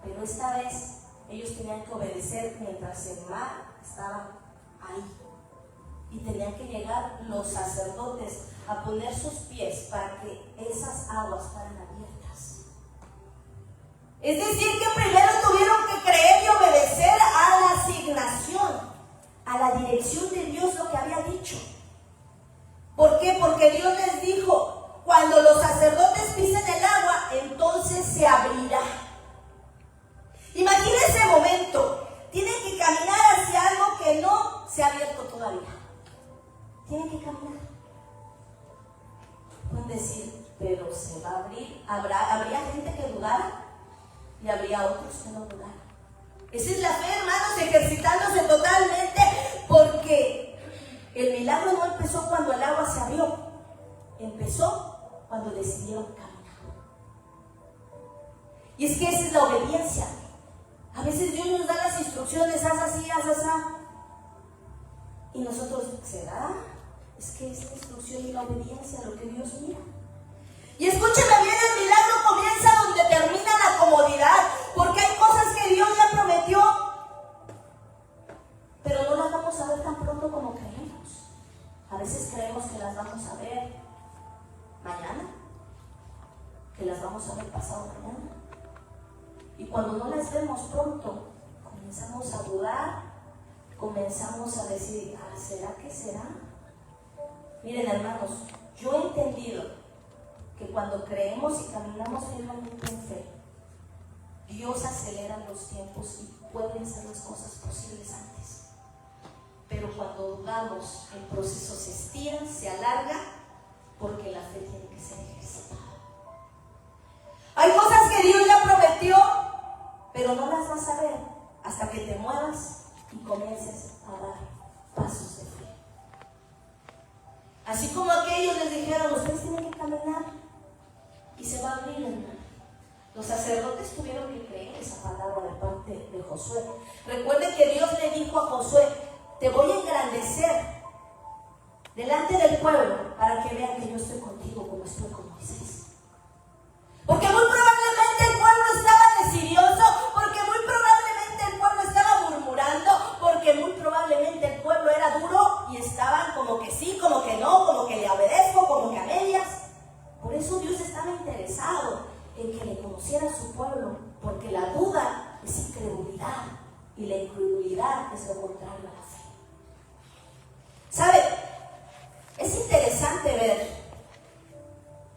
Pero esta vez ellos tenían que obedecer mientras el mar estaba ahí. Y tenían que llegar los sacerdotes a poner sus pies para que esas aguas fueran abiertas. Es decir, que primero tuvieron que creer y obedecer a la asignación, a la dirección de Dios, lo que había dicho. ¿Por qué? Porque Dios les dijo: cuando los sacerdotes pisen el agua, entonces se abrirá. Imagina ese momento. Tienen que caminar hacia algo que no se ha abierto todavía. Tienen que caminar. Pueden decir: pero se va a abrir. Habría gente que dudara, y habría otros que no dudaran. Esa es la fe, hermanos, ejercitándose totalmente, porque el milagro no empezó cuando el agua se abrió, empezó cuando decidieron caminar. Y es que esa es la obediencia. A veces Dios nos da las instrucciones: haz así, haz así. Y nosotros, ¿será? Es que es la instrucción y la obediencia lo que Dios mira. Y escúcheme bien, el milagro comienza donde termina la comodidad, porque hay cosas que Dios ya prometió, pero no las vamos a ver tan pronto como creemos. A veces creemos que las vamos a ver mañana, que las vamos a ver pasado mañana. Y cuando no las vemos pronto, comenzamos a dudar, comenzamos a decir: ¿será que será? Miren, hermanos, yo he entendido que cuando creemos y caminamos firmemente en fe, Dios acelera los tiempos y pueden ser las cosas posibles antes. Pero cuando dudamos, el proceso se estira, se alarga, porque la fe tiene que ser ejercitada. Hay cosas que Dios ya prometió, pero no las vas a ver hasta que te muevas y comiences a dar pasos de fe. Así como aquellos les dijeron: ustedes tienen que caminar y se va a abrir el mar. Los sacerdotes tuvieron que creer esa palabra de parte de Josué. Recuerden que Dios le dijo a Josué: te voy a engrandecer delante del pueblo para que vean que yo estoy contigo como estoy con Moisés. Porque muy probablemente el pueblo estaba desidioso, porque muy probablemente el pueblo estaba murmurando, porque muy probablemente el pueblo era duro y estaban como que sí, como que no, como que le obedezco, como que a medias. Por eso Dios estaba interesado en que le conociera a su pueblo, porque la duda es incredulidad y la incredulidad es lo contrario a la fe. ¿Sabe? Es interesante ver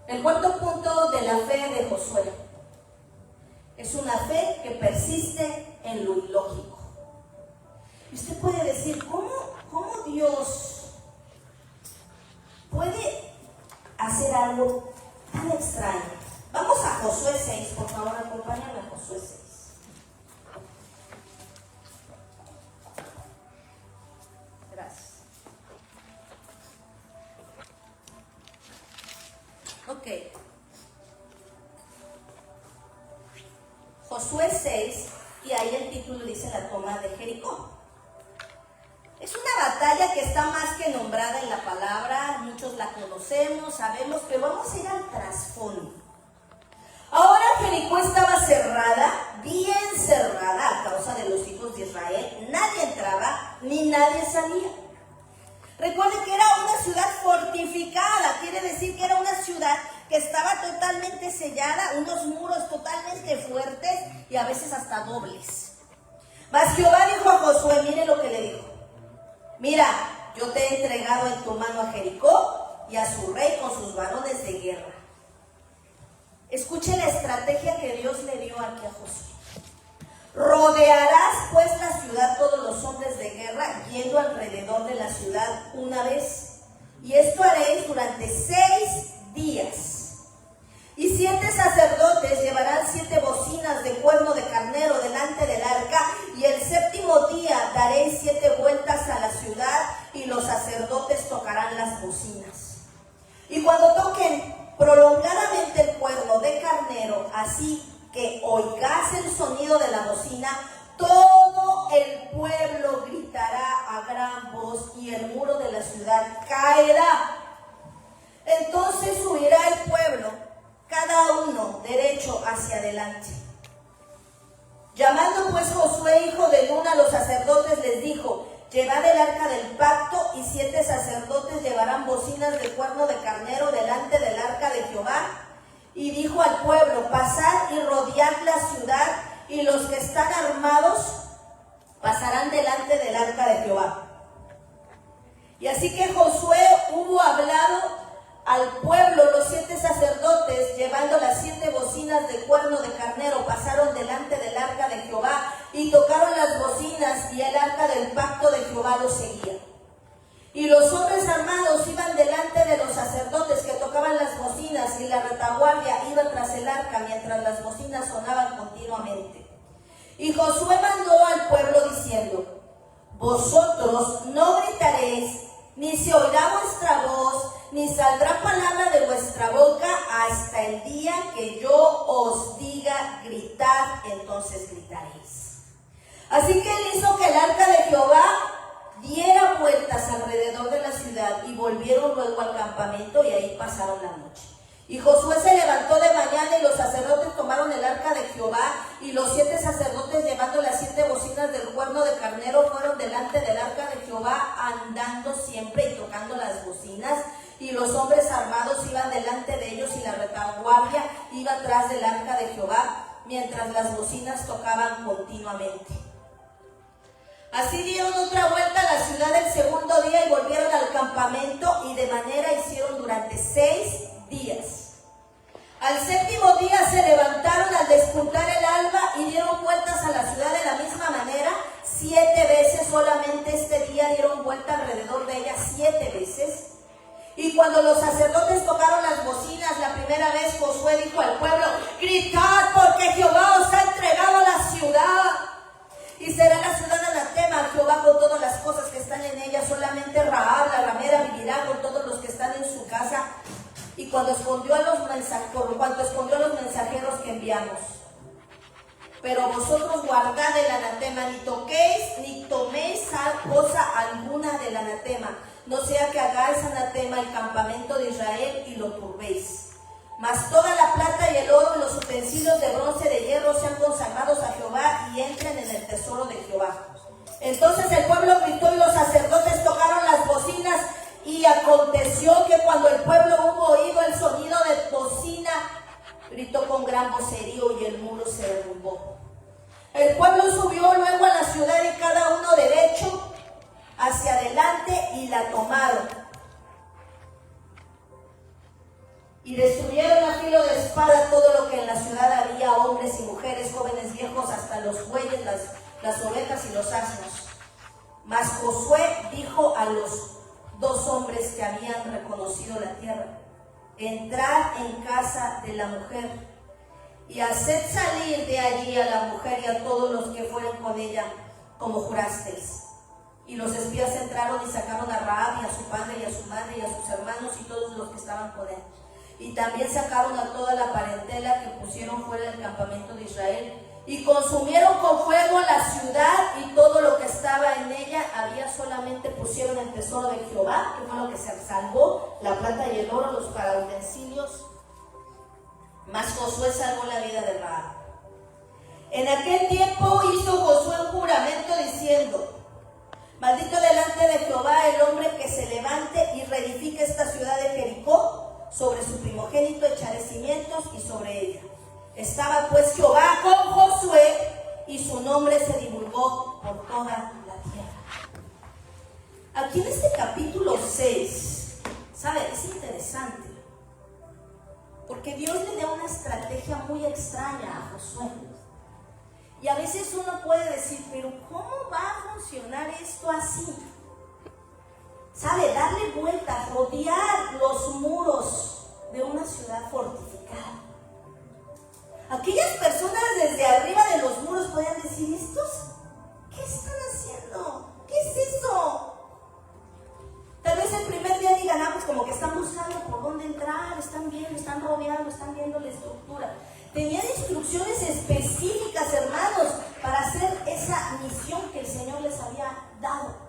el cuarto punto de la fe de Josué. Es una fe que persiste en lo ilógico. Y usted puede decir, ¿cómo Dios puede hacer algo tan extraño? Vamos a Josué 6, por favor, acompáñame a Josué 6. Gracias. Ok. Josué 6, y ahí el título dice la toma de Jericó. Es una batalla que está más que nombrada en la palabra, muchos la conocemos, sabemos, pero vamos a ir al trasfondo. Ahora Jericó estaba cerrada, bien cerrada a causa de los hijos de Israel. Nadie entraba ni nadie salía. Recuerden que era una ciudad fortificada, quiere decir que era una ciudad que estaba totalmente sellada, unos muros totalmente fuertes y a veces hasta dobles. Mas Jehová dijo a Josué, mire lo que le dijo: mira, yo te he entregado en tu mano a Jericó y a su rey con sus varones de guerra. Escuche la estrategia que Dios le dio aquí a Josué. Rodearás pues la ciudad todos los hombres de guerra yendo alrededor de la ciudad una vez. Y esto haréis durante 6 días. Y 7 sacerdotes llevarán 7 bocinas de cuerno de carnero delante del arca. Y el 7º día daréis 7 vueltas a la ciudad y los sacerdotes tocarán las bocinas. Y cuando toquen prolongadamente el cuerno de carnero, así que oigas el sonido de la bocina, todo el pueblo gritará a gran voz y el muro de la ciudad caerá. Entonces subirá el pueblo, cada uno derecho hacia adelante. Llamando pues Josué, hijo de Nun, a los sacerdotes, les dijo: llevad el arca del pacto, y 7 sacerdotes llevarán bocinas de cuerno de carnero delante del arca de Jehová. Y dijo al pueblo: pasad y rodead la ciudad, y los que están armados pasarán delante del arca de Jehová. Y así que Josué hubo hablado al pueblo, los 7 sacerdotes, llevando las 7 bocinas de cuerno de carnero, pasaron delante del arca de Jehová y tocaron las bocinas, y el arca del pacto de Jehová los seguía. Y los hombres armados iban delante de los sacerdotes que tocaban las bocinas, y la retaguardia iba tras el arca mientras las bocinas sonaban continuamente. Y Josué mandó al pueblo diciendo: vosotros no gritaréis, ni se oirá vuestra voz, ni saldrá palabra de vuestra boca hasta el día que yo os diga gritad, entonces gritaréis. Así que él hizo que el arca de Jehová diera vueltas alrededor de la ciudad, y volvieron luego al campamento, y ahí pasaron la noche. Y Josué se levantó de mañana, y los sacerdotes tomaron el arca de Jehová, y los 7 sacerdotes, llevando las 7 bocinas del cuerno de carnero, fueron delante del arca de Jehová, andando siempre y tocando las bocinas. Y los hombres armados iban delante de ellos, y la retaguardia iba atrás del arca de Jehová, mientras las bocinas tocaban continuamente. Así dieron otra vuelta a la ciudad el 2º día, y volvieron al campamento, y de manera hicieron durante 6 días. Al 7º día se levantaron al despuntar el alba, y dieron vueltas a la ciudad de la misma manera 7 veces. Solamente este día dieron vuelta alrededor de ella 7 veces. Y cuando los sacerdotes tocaron las bocinas la primera vez, Josué dijo al pueblo: gritad, porque Jehová os ha entregado la ciudad. Y será la ciudad anatema a Jehová con todas las cosas que están en ella. Solamente Rahab la ramera vivirá con todos los que están en su casa. Y cuando escondió a los mensajeros que enviaron enviamos. Pero vosotros guardad el anatema, ni toquéis ni toméis cosa alguna del anatema, no sea que hagáis anatema el campamento de Israel y lo turbéis. Mas toda la plata y el oro y los utensilios de bronce, de hierro, sean consagrados a Jehová y entren en el tesoro de Jehová. Entonces el pueblo gritó y los sacerdotes tocaron las bocinas, y aconteció que cuando el pueblo hubo oído el sonido de bocina, gritó con gran vocerío y el muro se derrumbó. El pueblo subió luego a la ciudad y cada uno derecho hacia adelante y la tomaron. Y destruyeron a filo de espada todo lo que en la ciudad había, hombres y mujeres, jóvenes, viejos, hasta los bueyes, las ovejas y los asnos. Mas Josué dijo a los 2 hombres que habían reconocido la tierra: entrad en casa de la mujer y haced salir de allí a la mujer y a todos los que fueron con ella, como jurasteis. Y los espías entraron y sacaron a Rahab y a su padre y a su madre y a sus hermanos y todos los que estaban con él. Y también sacaron a toda la parentela que pusieron fuera del campamento de Israel, y consumieron con fuego la ciudad y todo lo que estaba en ella. Había solamente pusieron el tesoro de Jehová, que fue lo que se salvó, la plata y el oro, los para utensilios. Mas Josué salvó la vida de Rahab. En aquel tiempo hizo Josué un juramento diciendo: maldito delante de Jehová el hombre que se levante y reedifique esta ciudad de Jericó. Sobre su primogénito echaré cimientos y sobre ella. Estaba pues Jehová con Josué y su nombre se divulgó por toda la tierra. Aquí en este capítulo 6, ¿sabe? Es interesante, porque Dios le da una estrategia muy extraña a Josué. Y a veces uno puede decir, pero ¿cómo va a funcionar esto así? ¿Sabe? Darle vueltas, rodear los muros de una ciudad fortificada. Aquellas personas desde arriba de los muros podían decir: ¿estos qué están haciendo? ¿Qué es eso? Tal vez el primer día digan: pues como que están buscando por dónde entrar, están viendo, están rodeando, están viendo la estructura. Tenían instrucciones específicas, hermanos, para hacer esa misión que el Señor les había dado.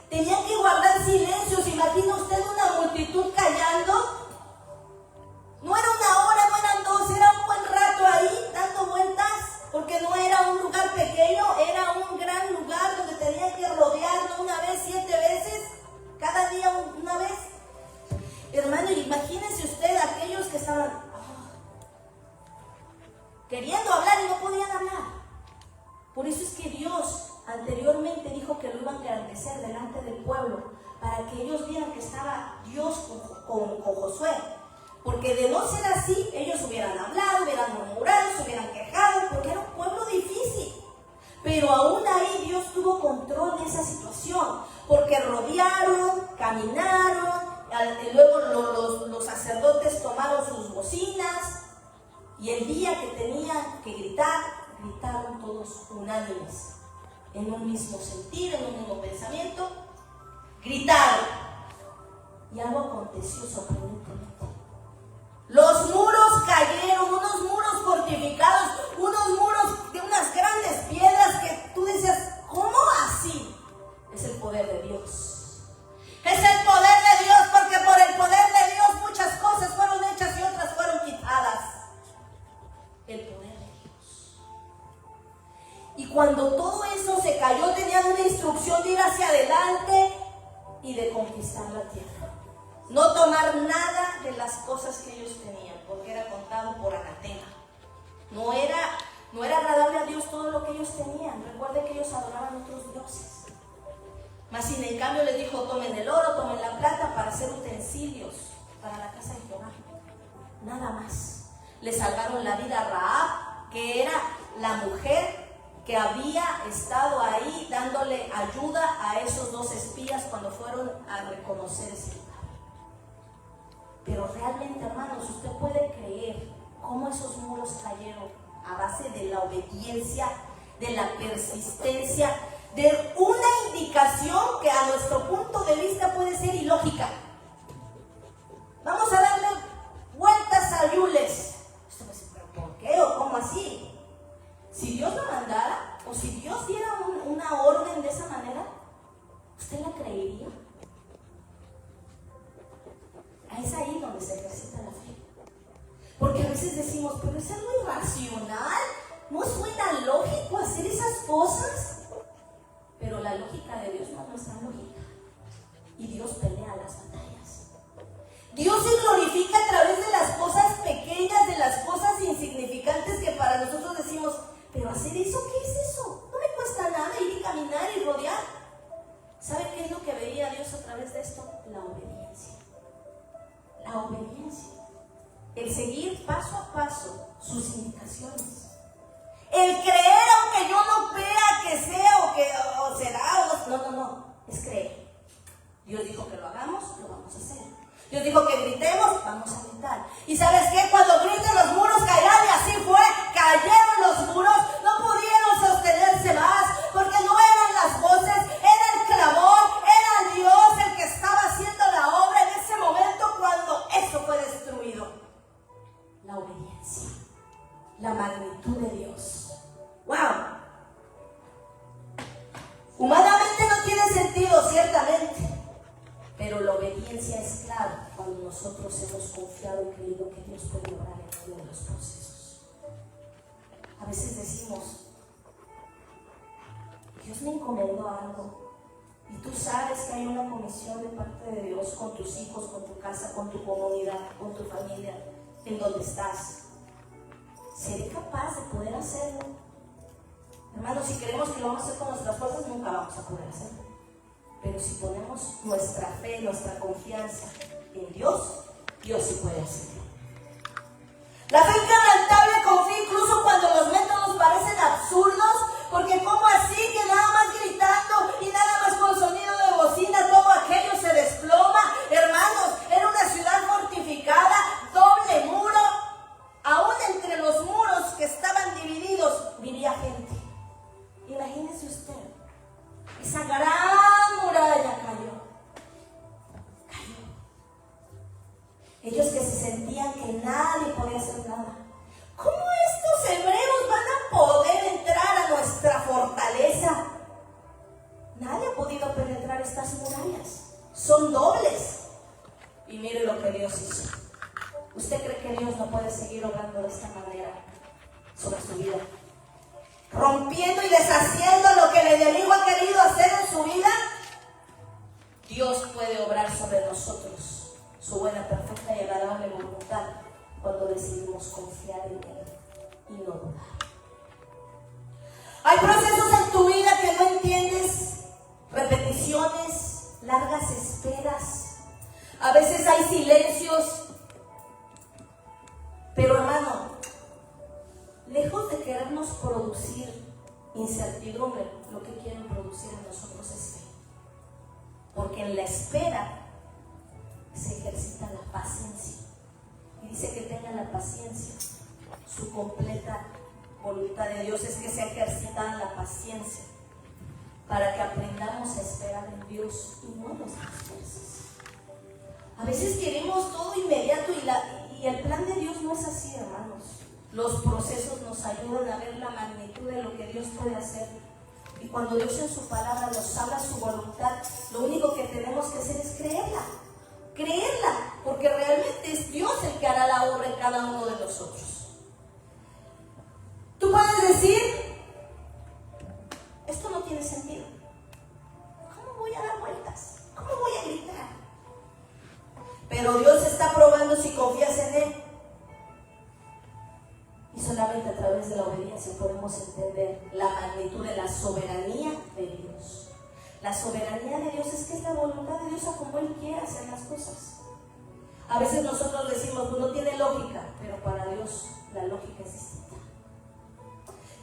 Tenían que guardar silencio. ¿Se imagina usted una multitud callando? No era 1 hora, no eran 2, era un buen rato ahí dando vueltas, porque no era un lugar pequeño, era un gran lugar donde tenían que rodearlo 1 vez, 7 veces, cada día una vez. Hermano, imagínense usted aquellos que estaban queriendo hablar y no podían hablar. Por eso es que Dios anteriormente dijo que lo iban a engrandecer delante del pueblo, para que ellos vieran que estaba Dios con Josué. Porque de no ser así, ellos hubieran hablado, hubieran murmurado, se hubieran quejado, porque era un pueblo difícil. Pero aún ahí Dios tuvo control de esa situación, porque rodearon, caminaron, y luego los sacerdotes tomaron sus bocinas, y el día que tenían que gritar, gritaron todos unánimes, en un mismo sentir, en un mismo pensamiento, gritaron. Y algo aconteció sorprendentemente. Los muros cayeron, unos muros fortificados, unos muros de unas grandes piedras que tú dices: ¿cómo así? Es el poder de Dios. Es el poder de Dios, porque por el poder de Dios muchas cosas fueron hechas y otras fueron quitadas. El poder de Dios. Y cuando todo eso se cayó, tenían una instrucción de ir hacia adelante y de conquistar la tierra. No tomar nada de las cosas que ellos tenían, porque era contado por anatema. No era agradable a Dios todo lo que ellos tenían. Recuerden que ellos adoraban a otros dioses. Mas sin en cambio les dijo: tomen el oro, tomen la plata para hacer utensilios para la casa de Jehová. Nada más. Le salvaron la vida a Rahab, que era la mujer que había estado ahí dándole ayuda a esos 2 espías cuando fueron a reconocer ese lugar. Pero realmente, hermanos, usted puede creer cómo esos muros cayeron a base de la obediencia, de la persistencia, de una indicación que a nuestro punto de vista puede ser ilógica. Vamos a darle vueltas a Yules. Esto me dice: ¿pero por qué? ¿O así. Si Dios lo mandara, o si Dios diera una orden de esa manera, ¿usted la creería? Es ahí donde se ejercita la fe. Porque a veces decimos, pero es algo irracional, ¿no suena lógico hacer esas cosas? Pero la lógica de Dios no es nuestra lógica. Y Dios pelea las batallas. Dios se glorifica a través de las cosas pequeñas, de las cosas insignificantes que para nosotros decimos, pero hacer eso, ¿qué es eso? No me cuesta nada ir y caminar y rodear. ¿Sabe qué es lo que veía Dios a través de esto? La obediencia. La obediencia. El seguir paso a paso sus indicaciones. El creer aunque yo no vea que sea o será o no. Es creer. Dios dijo que lo hagamos, lo vamos a hacer. Dios dijo que gritemos, vamos a gritar. ¿Y sabes qué? Cuando griten los muros caerán, y así fue. Cayeron los muros, no pudieron sostenerse más, porque no eran las voces, era el clamor, era Dios el que estaba haciendo la obra en ese momento cuando eso fue destruido. La obediencia, la magnitud de Dios. ¡Wow! Humanamente no tiene sentido, ciertamente. Pero la obediencia es clave cuando nosotros hemos confiado y creído que Dios puede obrar en medio de los procesos. A veces decimos, Dios me encomendó algo y tú sabes que hay una comisión de parte de Dios con tus hijos, con tu casa, con tu comunidad, con tu familia, en donde estás. ¿Seré capaz de poder hacerlo? Hermanos, si queremos que lo vamos a hacer con nuestras fuerzas, nunca vamos a poder hacerlo. Pero si ponemos nuestra fe, nuestra confianza en Dios, Dios sí puede hacerlo. La fe inquebrantable confía incluso cuando los métodos parecen absurdos, porque ¿cómo así que nada más gritando y nada más con sonido de bocina todo aquello se desploma? Hermanos, era una ciudad fortificada, doble muro. Aún entre los muros que estaban divididos vivía gente. Imagínese usted, esa gran muralla cayó. Ellos que se sentían que nadie podía hacer nada. ¿Cómo estos hebreos van a poder entrar a nuestra fortaleza? Nadie ha podido penetrar estas murallas. Son dobles. Y mire lo que Dios hizo. ¿Usted cree que Dios no puede seguir obrando de esta manera sobre su vida? Rompiendo y deshaciendo lo que el enemigo ha querido hacer en su vida. Dios puede obrar sobre nosotros su buena, perfecta y agradable voluntad cuando decidimos confiar en Él y no dudar. Hay procesos en tu vida que no entiendes, repeticiones, largas esperas. A veces hay silencios. Pero hermano, lejos de querernos producir incertidumbre, lo que quieren producir en nosotros es fe. Porque en la espera se ejercita la paciencia. Y dice que tengan la paciencia. Su completa voluntad de Dios es que se ejercita en la paciencia para que aprendamos a esperar en Dios y no en nuestras fuerzas. A veces queremos todo inmediato y el plan de Dios no es así, hermanos. Los procesos nos ayudan a ver la magnitud de lo que Dios puede hacer. Y cuando Dios en su palabra nos habla su voluntad, lo único que tenemos que hacer es creerla. Creerla, porque realmente es Dios el que hará la obra en cada uno de nosotros. Tú puedes decir, esto no tiene sentido. ¿Cómo voy a dar vueltas? ¿Cómo voy a gritar? Pero Dios está probando si confías en Él. Y solamente a través de la obediencia podemos entender la magnitud de la soberanía de Dios. La soberanía de Dios es que es la voluntad de Dios a como Él quiere hacer las cosas. A veces nosotros decimos, pues no tiene lógica, pero para Dios la lógica es distinta.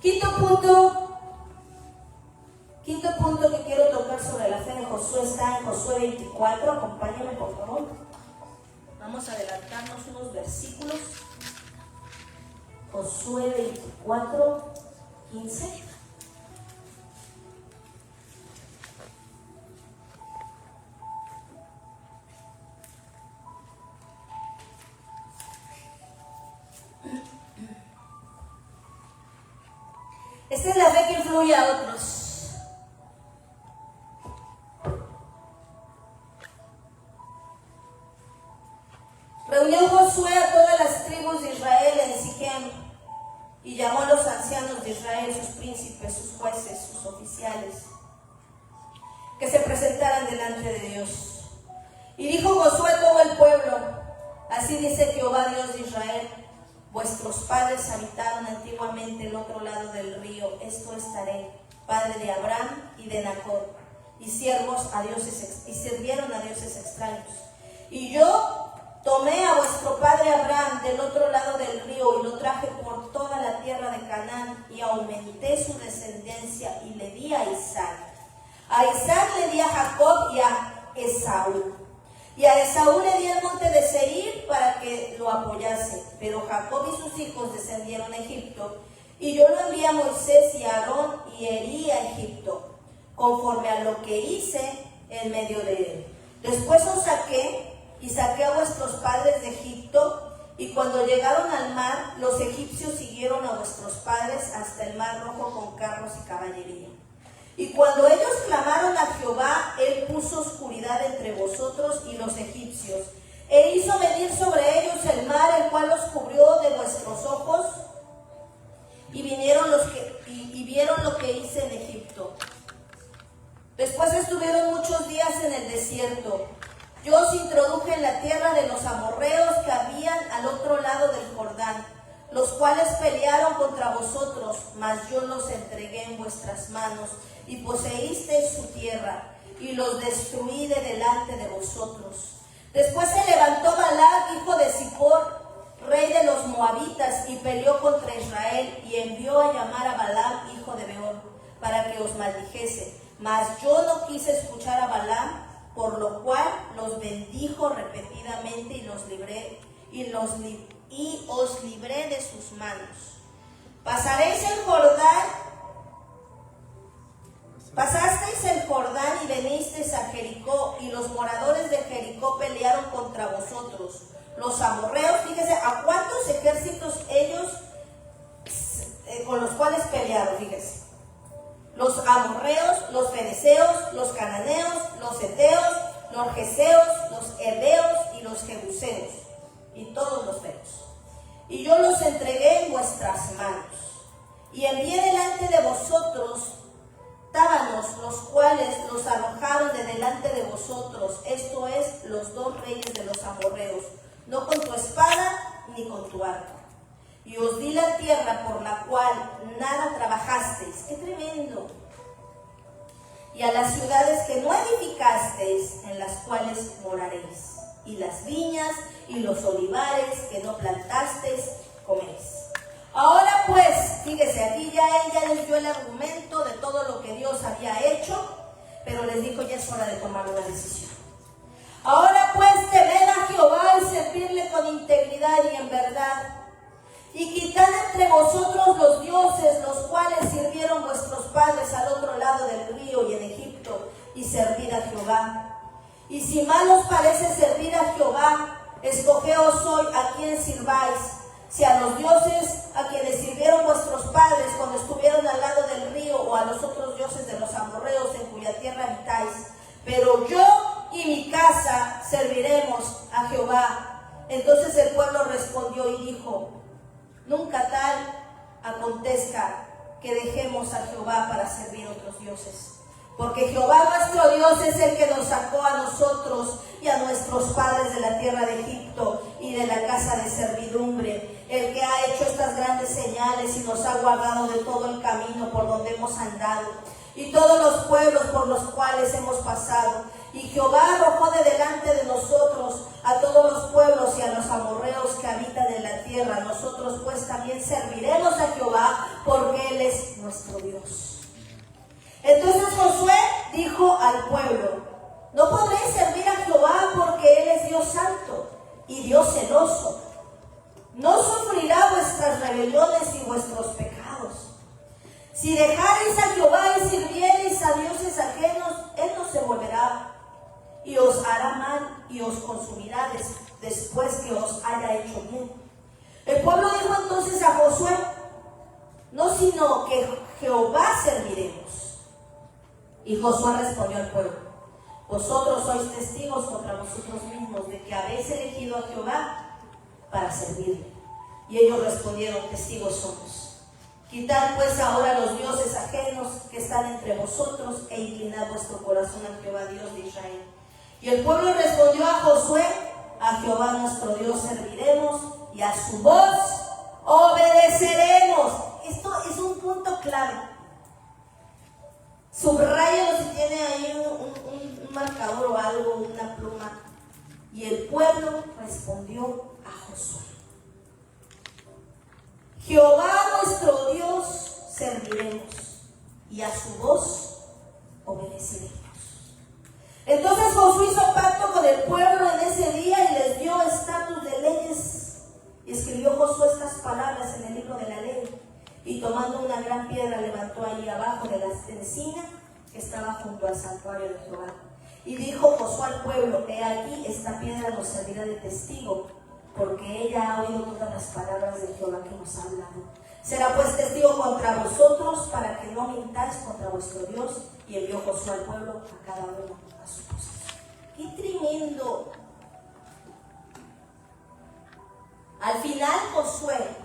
Quinto punto que quiero tocar sobre la fe de Josué está en Josué 24. Acompáñame, por favor. Vamos a adelantarnos unos versículos. Josué 24, 15. influye a otros. Reunió Josué a todas las tribus de Israel en Siquem y llamó a los ancianos de Israel, sus príncipes, sus jueces, sus oficiales, que se presentaran delante de Dios. Y dijo Josué a todo el pueblo: así dice Jehová, Dios de Israel: vuestros padres habitaron antiguamente el otro lado del río, esto es Taré, padre de Abraham y de Nacor, y sirvieron a dioses extraños. Y yo tomé a vuestro padre Abraham del otro lado del río y lo traje por toda la tierra de Canaán y aumenté su descendencia y le di a Isaac. A Isaac le di a Jacob y a Esaú. Y a Esaú le di el monte de Seir para que lo apoyase. Pero Jacob y sus hijos descendieron a Egipto. Y yo lo envié a Moisés y a Aarón y herí a Egipto, conforme a lo que hice en medio de él. Después os saqué y saqué a vuestros padres de Egipto, y cuando llegaron al mar, los egipcios siguieron a vuestros padres hasta el mar Rojo con carros y caballería. Y cuando ellos clamaron a Jehová, él puso oscuridad entre vosotros y los egipcios, e hizo venir sobre ellos el mar, el cual los cubrió de vuestros ojos, y vieron lo que hice en Egipto. Después estuvieron muchos días en el desierto. Yo os introduje en la tierra de los amorreos que habían al otro lado del Jordán, los cuales pelearon contra vosotros, mas yo los entregué en vuestras manos, y poseísteis su tierra, y los destruí de delante de vosotros. Después se levantó Balac, hijo de Zippor, rey de los moabitas, y peleó contra Israel, y envió a llamar a Balaam, hijo de Beor, para que os maldijese. Mas yo no quise escuchar a Balaam, por lo cual los bendijo repetidamente y os libré de sus manos. Pasasteis el Jordán y venisteis a Jericó, y los moradores de Jericó pelearon contra vosotros. Los amorreos, fíjese a cuántos ejércitos ellos con los cuales pelearon, fíjese. Los amorreos, los feneceos, los cananeos, los heteos, los geseos, los heveos y los jebuseos, y todos los feos. Y yo los entregué en vuestras manos, y envié delante de vosotros tábanos, los cuales los arrojaron de delante de vosotros, esto es, los dos reyes de los amorreos, no con tu espada ni con tu arco. Y os di la tierra por la cual nada trabajasteis. ¡Qué tremendo! Y a las ciudades que no edificasteis, en las cuales moraréis. Y las viñas y los olivares que no plantasteis, coméis. Ahora pues, fíjese, aquí ya ella les dio el argumento de todo lo que Dios había hecho, pero les dijo: ya es hora de tomar una decisión. Ahora pues, temed a Jehová y servirle con integridad y en verdad. Y quitad entre vosotros los dioses, los cuales sirvieron vuestros padres al otro lado del río y en Egipto, y servid a Jehová. Y si mal os parece servir a Jehová, escogeos hoy a quién sirváis, si a los dioses a quienes sirvieron vuestros padres cuando estuvieron al lado del río, o a los otros dioses de los amorreos en cuya tierra habitáis. Pero yo y mi casa serviremos a Jehová. Entonces el pueblo respondió y dijo: nunca tal acontezca que dejemos a Jehová para servir otros dioses. Porque Jehová nuestro Dios es el que nos sacó a nosotros y a nuestros padres de la tierra de Egipto y de la casa de servidumbre, el que ha hecho estas grandes señales y nos ha guardado de todo el camino por donde hemos andado, y todos los pueblos por los cuales hemos pasado. Y Jehová arrojó de delante de nosotros a todos los pueblos y a los amorreos que habitan en la tierra. Nosotros pues también serviremos a Jehová, porque Él es nuestro Dios. Entonces Josué dijo al pueblo: no podréis servir a Jehová, porque Él es Dios santo y Dios celoso. No sufrirá vuestras rebeliones y vuestros pecados. Si dejareis a Jehová y sirviereis a dioses ajenos, Él no se volverá y os hará mal y os consumirá después que os haya hecho bien. El pueblo dijo entonces a Josué: no sino que Jehová serviremos. Y Josué respondió al pueblo: vosotros sois testigos contra vosotros mismos de que habéis elegido a Jehová para servirle. Y ellos respondieron: testigos somos. Quitad pues ahora los dioses ajenos que están entre vosotros e inclinad vuestro corazón a Jehová Dios de Israel. Y el pueblo respondió a Josué: a Jehová nuestro Dios serviremos y a su voz obedeceremos. Esto es un punto clave. Subráyalo si tiene ahí un marcador o algo, una pluma. Y el pueblo respondió a Josué: Jehová nuestro Dios serviremos y a su voz obedeceremos. Entonces Josué hizo pacto con el pueblo en ese día y les dio estatutos de leyes. Y escribió Josué estas palabras en el libro de la ley. Y tomando una gran piedra levantó allí abajo de la encina que estaba junto al santuario de Jehová. Y dijo Josué al pueblo: he aquí, esta piedra nos servirá de testigo, porque ella ha oído todas las palabras de Jehová que nos ha hablado. Será pues testigo contra vosotros, para que no mintáis contra vuestro Dios. Y envió Josué al pueblo a cada uno a su cosa. ¡Qué tremendo! Al final Josué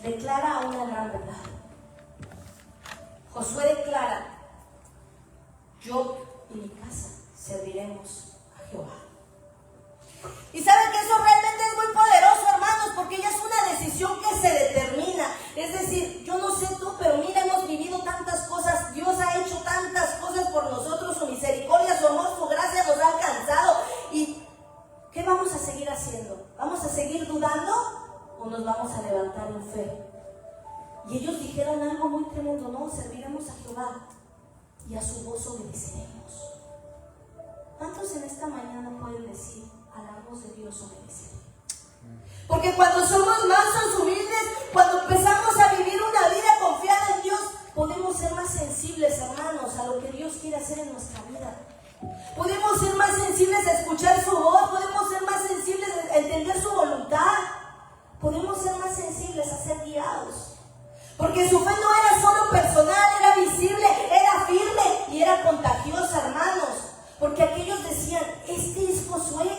declara una gran verdad. Josué declara: yo y mi casa serviremos a Jehová. Y saben que eso realmente es muy poderoso, hermanos, porque ya es una decisión que se determina. Es decir, yo no sé tú, pero mira, hemos vivido tantas cosas. Dios ha hecho tantas cosas por nosotros. Su misericordia, su amor, su gracia nos ha alcanzado. ¿Y qué vamos a seguir haciendo? ¿Vamos a seguir dudando o nos vamos a levantar en fe? Y ellos dijeron algo muy tremendo: no, serviremos a Jehová y a su voz obedeceremos. ¿Cuántos en esta mañana pueden decir: a la voz de Dios obedeceré? Porque cuando somos mansos, humildes, cuando empezamos a vivir una vida confiada en Dios, podemos ser más sensibles, hermanos, a lo que Dios quiere hacer en nuestra vida. Podemos ser más sensibles a escuchar su voz, podemos ser más sensibles a entender su voluntad, podemos ser más sensibles a ser guiados. Porque su fe no era solo personal, era visible, era firme y era contagiosa, hermanos. Porque aquellos decían: este es Josué,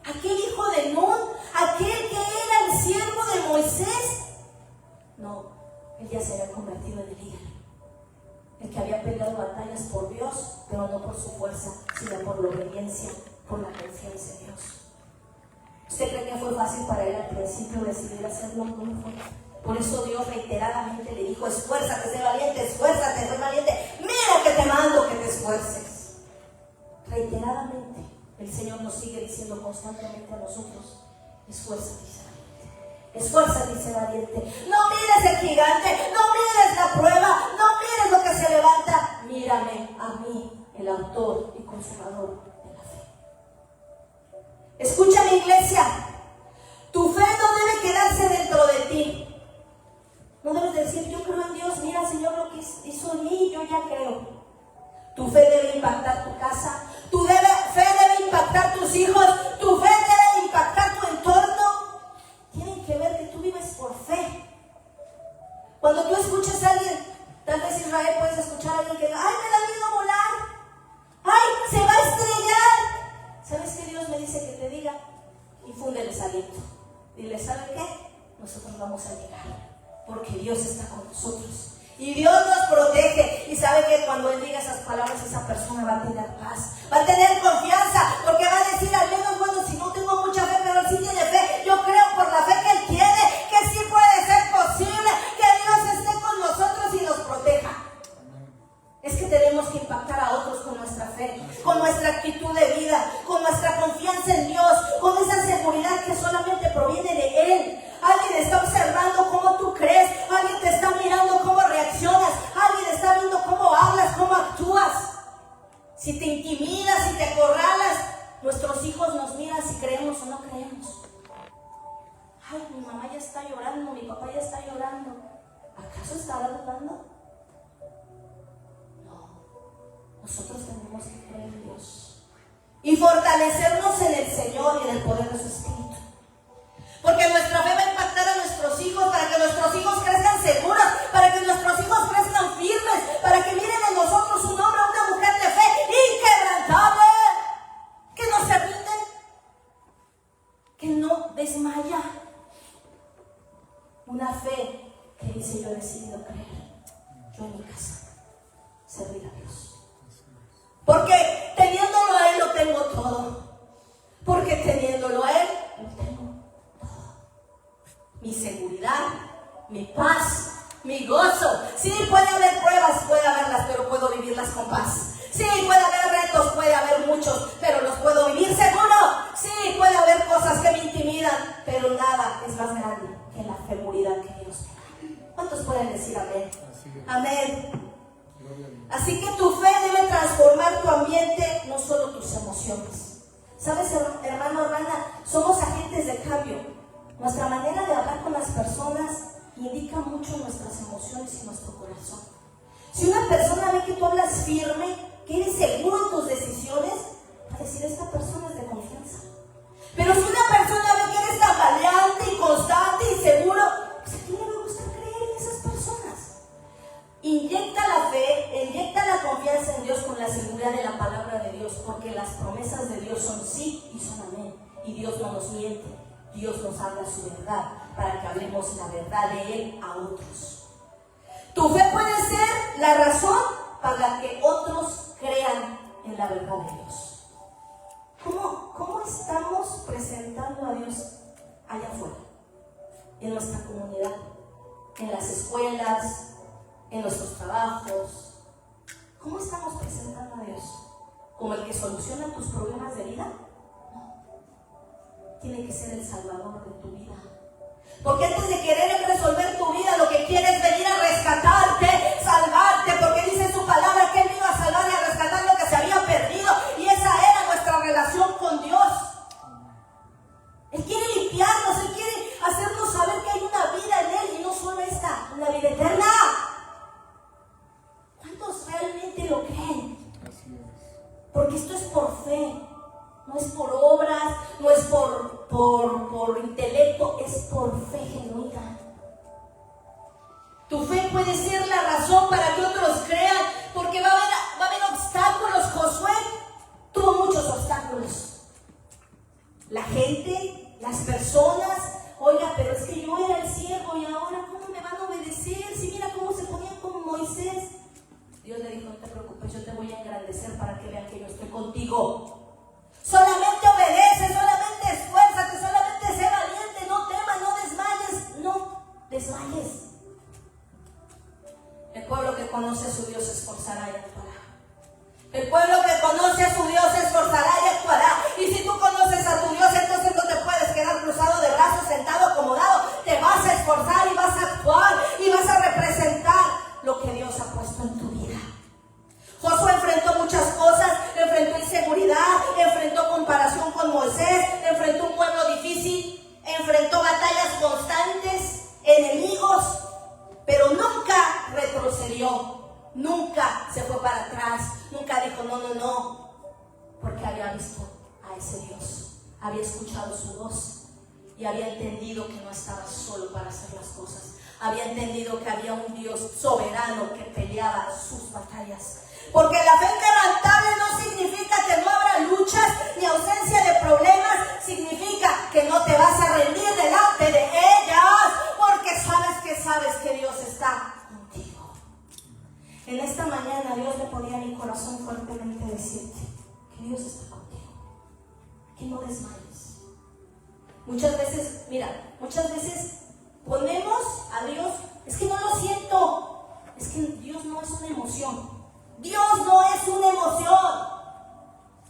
aquel hijo de Nun, aquel que era el siervo de Moisés. No, él ya se había convertido en el líder, el que había peleado batallas por Dios, pero no por su fuerza, sino por la obediencia, por la confianza en Dios. ¿Usted cree que fue fácil para él al principio decidir hacerlo? No fue. Por eso Dios reiteradamente le dijo: esfuérzate, sé valiente, mira que te mando que te esfuerces. Reiteradamente el Señor nos sigue diciendo constantemente a nosotros: esfuérzate, sé valiente. No mires el gigante, no mires la prueba, no mires lo que se levanta. Mírame a mí, el autor y consumador de la fe. Escúchame, iglesia, tu fe no debe quedarse dentro de ti. No debes decir: yo creo en Dios, mira, Señor, lo que hizo en mí, yo ya creo. Tu fe debe impactar tu casa, tu fe debe impactar tus hijos, tu fe debe impactar tu entorno. Tienen que ver que tú vives por fe. Cuando tú escuchas a alguien, tal vez Israel, puedes escuchar a alguien que diga: ¡ay, me da miedo volar! ¡Ay, se va a estrellar! ¿Sabes qué Dios me dice que te diga? Infúndeles aliento. Dile: ¿saben qué? Nosotros vamos a llegar, porque Dios está con nosotros. Y Dios nos protege. Y sabe que cuando Él diga esas palabras, esa persona va a tener paz, va a tener confianza, porque va a decir: al menos, bueno, si no tengo mucha fe, pero Él sí tiene fe. Yo creo por la fe que Él tiene, que sí puede ser posible, que Dios esté con nosotros y nos proteja. Es que tenemos que impactar a otros con nuestra fe, con nuestra actitud de vida, con nuestra confianza en Dios, con esa seguridad que solamente proviene de Él. Alguien está observando cómo tú crees, alguien te está mirando cómo reaccionas, alguien está viendo cómo hablas, cómo actúas. Si te intimidas, si te acorralas, nuestros hijos nos miran si creemos o no creemos. Ay, mi mamá ya está llorando, mi papá ya está llorando. ¿Acaso estará dudando? No. Nosotros tenemos que creer en Dios y fortalecernos en el Señor y en el poder de su Espíritu. Porque nuestra fe va a impactar a nuestros hijos, para que nuestros hijos crezcan seguros, para que nuestros hijos que yo he decidido creer. Yo en mi casa, servir a Dios. Porque teniéndolo a Él lo tengo todo. Porque teniéndolo a Él lo tengo todo. Mi seguridad, mi paz, mi gozo. Sí, puede haber pruebas, puede haberlas, pero puedo vivirlas con paz. Sí, puede haber retos, puede haber muchos, pero los puedo vivir seguro. Sí, puede haber cosas que me intimidan, pero nada es más grande que la seguridad que Dios me da. ¿Cuántos pueden decir amén? Amén. Así que tu fe debe transformar tu ambiente, no solo tus emociones. ¿Sabes, hermano, hermana? Somos agentes de cambio. Nuestra manera de hablar con las personas indica mucho nuestras emociones y nuestro corazón. Si una persona ve que tú hablas firme, que eres seguro en tus decisiones, va a decir, esta persona es de confianza. Pero si una persona ve que eres tambaleante y constante y seguro, pues a quién le va a gustar creer en esas personas. Inyecta la fe, inyecta la confianza en Dios con la seguridad de la palabra de Dios, porque las promesas de Dios son sí y son amén. Y Dios no nos miente, Dios nos habla su verdad, para que hablemos la verdad de Él a otros. Tu fe puede ser la razón para que otros crean en la verdad de Dios. ¿Cómo estamos presentando a Dios allá afuera? En nuestra comunidad, en las escuelas, en nuestros trabajos. ¿Cómo estamos presentando a Dios? ¿Como el que soluciona tus problemas de vida? No. Tiene que ser el salvador de tu vida. Porque antes de querer resolver tu vida, lo que quiere es venir a rescatarte, salvarte, porque dice su palabra que Él vino a salvar y a rescatar lo que se había perdido. Y esa era nuestra relación con Dios. Él quiere limpiarnos, Él quiere hacernos saber que hay una vida en Él y no solo esta, una vida eterna. ¿Cuántos realmente lo creen? Así es. Porque esto es por fe, no es por obras, no es por intelecto, es por fe genuina. Tu fe puede ser la razón para que otros crean, porque va a haber obstáculos. Josué tuvo muchos obstáculos. La gente, las personas, oiga, pero es que yo era el siervo y ahora ¿cómo me van a obedecer? Si mira cómo se ponían con Moisés. Dios le dijo, no te preocupes, yo te voy a engrandecer para que vean que yo estoy contigo. Solamente obedece, solamente esfuérzate, solamente sé valiente, no temas, no desmayes, no desmayes. El pueblo que conoce a su Dios se esforzará y actuará. El pueblo que conoce a su Dios se esforzará y actuará. Y si tú conoces a tu Dios, entonces no te puedes quedar cruzado de brazos, sentado, acomodado. Te vas a esforzar y vas a actuar y vas a representar lo que Dios ha puesto en tu vida. Josué enfrentó muchas cosas, enfrentó inseguridad, enfrentó comparación con Moisés, enfrentó un pueblo difícil, enfrentó batallas constantes, enemigos, pero nunca retrocedió, nunca se fue para atrás, nunca dijo no, porque había visto a ese Dios, había escuchado su voz y había entendido que no estaba solo para hacer las cosas, había entendido que había un Dios soberano que peleaba sus batallas. Porque la fe inquebrantable no significa que no habrá luchas ni ausencia de problemas, significa que no te vas a rendir delante de ellas, porque sabes que Dios está contigo. En esta mañana Dios le ponía a mi corazón fuertemente decirte que Dios está contigo, que no desmayes. Muchas veces ponemos a Dios, es que no lo siento, es que Dios no es una emoción. Dios no es una emoción.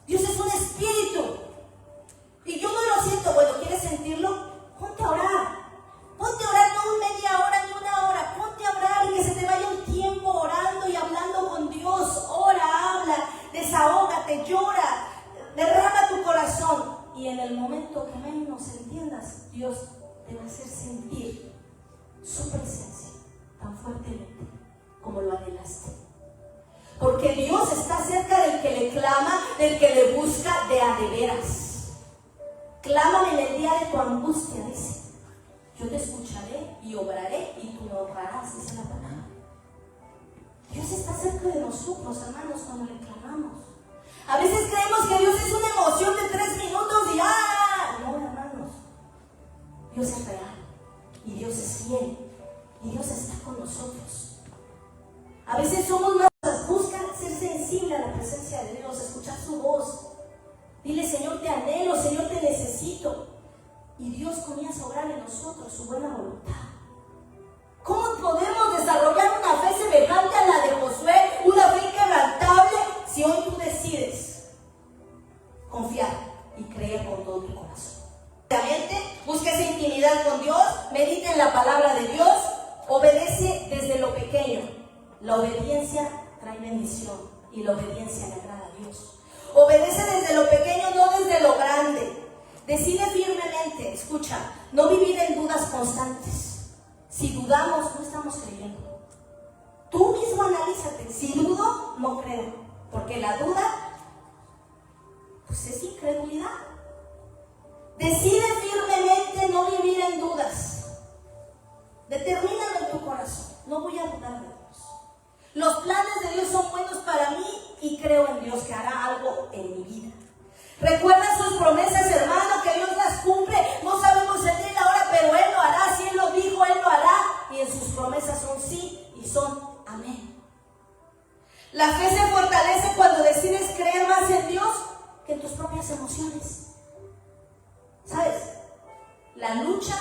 Dios es un espíritu. Y yo no lo siento. Bueno, ¿quieres sentirlo? Ponte a orar. Ponte a orar no media hora ni una hora. Ponte a orar y que se te vaya un tiempo orando y hablando con Dios. Ora, habla, desahógate, llora, derrama tu corazón. Y en el momento que menos entiendas, Dios te va a hacer sentir su presencia tan fuertemente como lo anhelaste. Porque Dios está cerca del que le clama, del que le busca de a de veras. Clámame en el día de tu angustia, dice. Yo te escucharé y obraré y tú me honrarás, dice la palabra. Dios está cerca de nosotros, hermanos, cuando le clamamos. A veces creemos que Dios es una emoción de 3 minutos y ¡ah! No, hermanos. Dios es real y Dios es fiel. y Dios está con nosotros. A veces somos más, busca ser sensible a la presencia de Dios, escuchar su voz. Dile: Señor, te anhelo, Señor, te necesito. Y Dios comienza a obrar en nosotros su buena voluntad. ¿Cómo podemos desarrollar una fe semejante a la de Josué, una fe inquebrantable, si hoy tú decides confiar y creer con todo tu corazón? Busca esa intimidad con Dios, medita en la palabra de Dios, obedece desde lo pequeño. La obediencia trae bendición y la obediencia le agrada a Dios. Obedece desde lo pequeño, no desde lo grande. Decide firmemente, escucha, no vivir en dudas constantes. Si dudamos, no estamos creyendo. Tú mismo analízate. Si dudo, no creo. Porque la duda, pues es incredulidad. Decide firmemente no vivir en dudas. Determínalo en tu corazón. No voy a dudar de Dios. Los planes de Dios son buenos para mí y creo en Dios que hará algo en mi vida. Recuerda sus promesas, hermano, que Dios las cumple. No sabemos el día y la hora, pero Él lo hará. Si Él lo dijo, Él lo hará. Y en sus promesas son sí y son amén. La fe se fortalece cuando decides creer más en Dios que en tus propias emociones. ¿Sabes? La lucha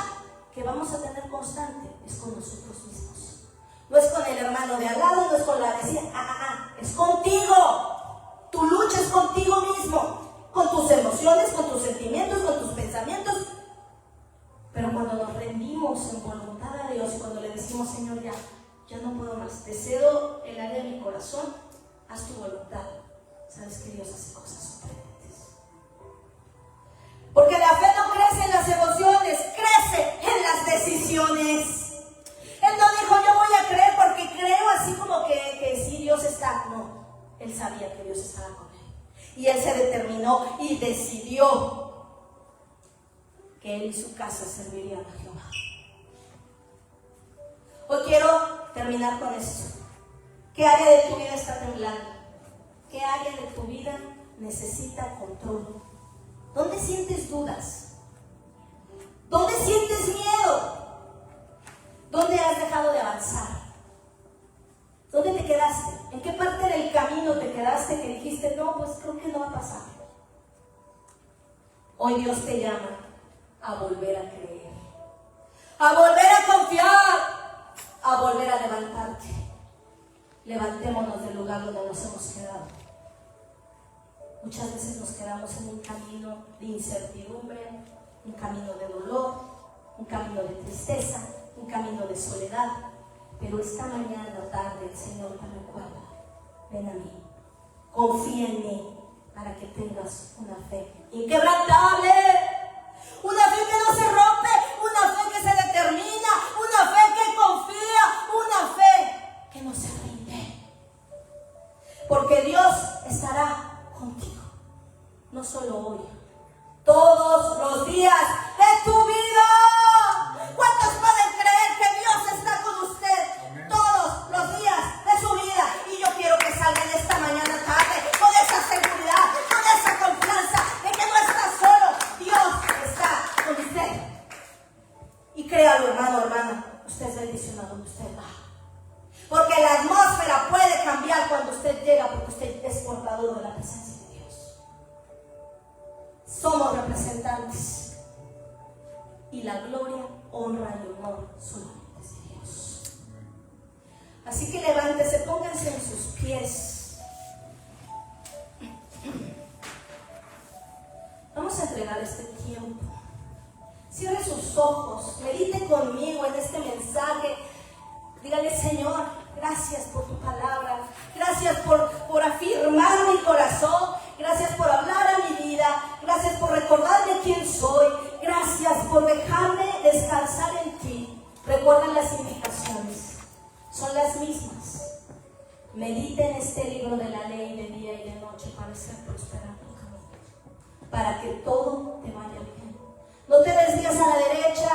que vamos a tener constante es con nosotros mismos. No es con el hermano de al lado, no es con la vecina. Es contigo. Tu lucha es contigo mismo. Con tus emociones, con tus sentimientos, con tus pensamientos. Pero cuando nos rendimos en voluntad a Dios, cuando le decimos: Señor, ya no puedo más, te cedo el área de mi corazón, haz tu voluntad. Sabes que Dios hace cosas sorprendentes. Porque la fe no crece en las emociones, crece en las decisiones. Él no dijo: yo voy a creer porque creo, así como que sí, Dios está. No, él sabía que Dios estaba con él. Y él se determinó y decidió que él y su casa servirían a Jehová. Hoy quiero terminar con esto. ¿Qué área de tu vida está temblando? ¿Qué área de tu vida necesita control? ¿Dónde sientes dudas? ¿Dónde sientes miedo? ¿Dónde has dejado de avanzar? ¿Dónde te quedaste? ¿En qué parte del camino te quedaste que dijiste: no, pues creo que no va a pasar? Hoy Dios te llama a volver a creer, a volver a confiar, a volver a levantarte. Levantémonos del lugar donde nos hemos quedado. Muchas veces nos quedamos en un camino de incertidumbre, un camino de dolor, un camino de tristeza, un camino de soledad. Pero esta mañana o tarde el Señor te recuerda: ven a mí, confía en mí, para que tengas una fe inquebrantable, una fe que no se rompe, una fe que se determina, una fe que confía, una fe que no se rinde. Porque Dios estará contigo, no solo hoy, todos los días de tu vida. ¿Cuántos pueden creer que Dios está con usted? Amén. Todos los días de su vida? Y yo quiero que salgan esta mañana tarde con esa seguridad, con esa confianza de que no está solo. Dios está con usted. Y créalo, hermano, hermana, usted es bendición a donde usted va. Porque la atmósfera puede cambiar cuando usted llega, porque usted es portador de la presencia de Dios. Somos representantes. Y la gloria, honra y honor solamente es de Dios. Así que levántese, pónganse en sus pies. Vamos a entregar este tiempo. Cierre sus ojos, medite conmigo en este mensaje. Dígale: Señor, gracias por tu palabra. Gracias por afirmar mi corazón. Gracias por hablar a mi vida. Gracias por recordarme quién soy. Gracias por dejarme descansar en ti. Recuerda las indicaciones. Son las mismas. Medita en este libro de la ley de día y de noche para ser prosperado tu camino. Para que todo te vaya bien. No te desvíes a la derecha,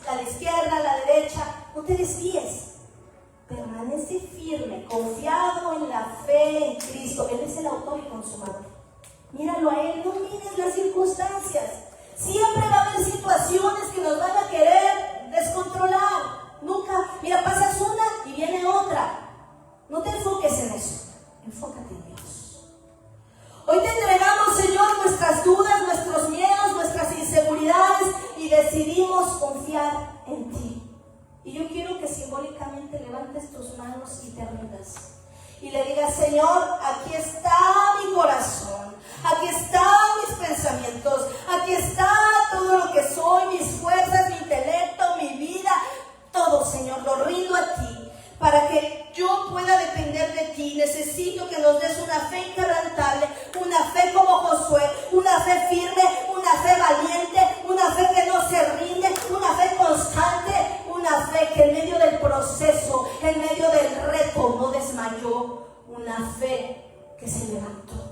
a la izquierda, a la derecha. No te desvíes. Permanece firme, confiado en la fe en Cristo. Él es el autor y consumador. Míralo a Él, no mires las circunstancias. Siempre va a haber situaciones que nos van a querer descontrolar. Nunca, mira, pasas una y viene otra. No te enfoques en eso, enfócate en Dios. Hoy te entregamos, Señor, nuestras dudas, nuestros miedos, nuestras inseguridades y decidimos confiar en ti. Y yo quiero que simbólicamente levantes tus manos y te rindas. Y le digas, Señor, aquí está mi corazón, aquí están mis pensamientos, aquí está todo lo que soy, mis fuerzas, mi intelecto, mi vida, todo, Señor, lo rindo a ti. Para que yo pueda depender de ti, necesito que nos des una fe inquebrantable, una fe como Josué, una fe firme, una fe valiente, una fe que no se rinde, una fe constante, una fe que en medio del proceso, en medio del reto no desmayó, una fe que se levantó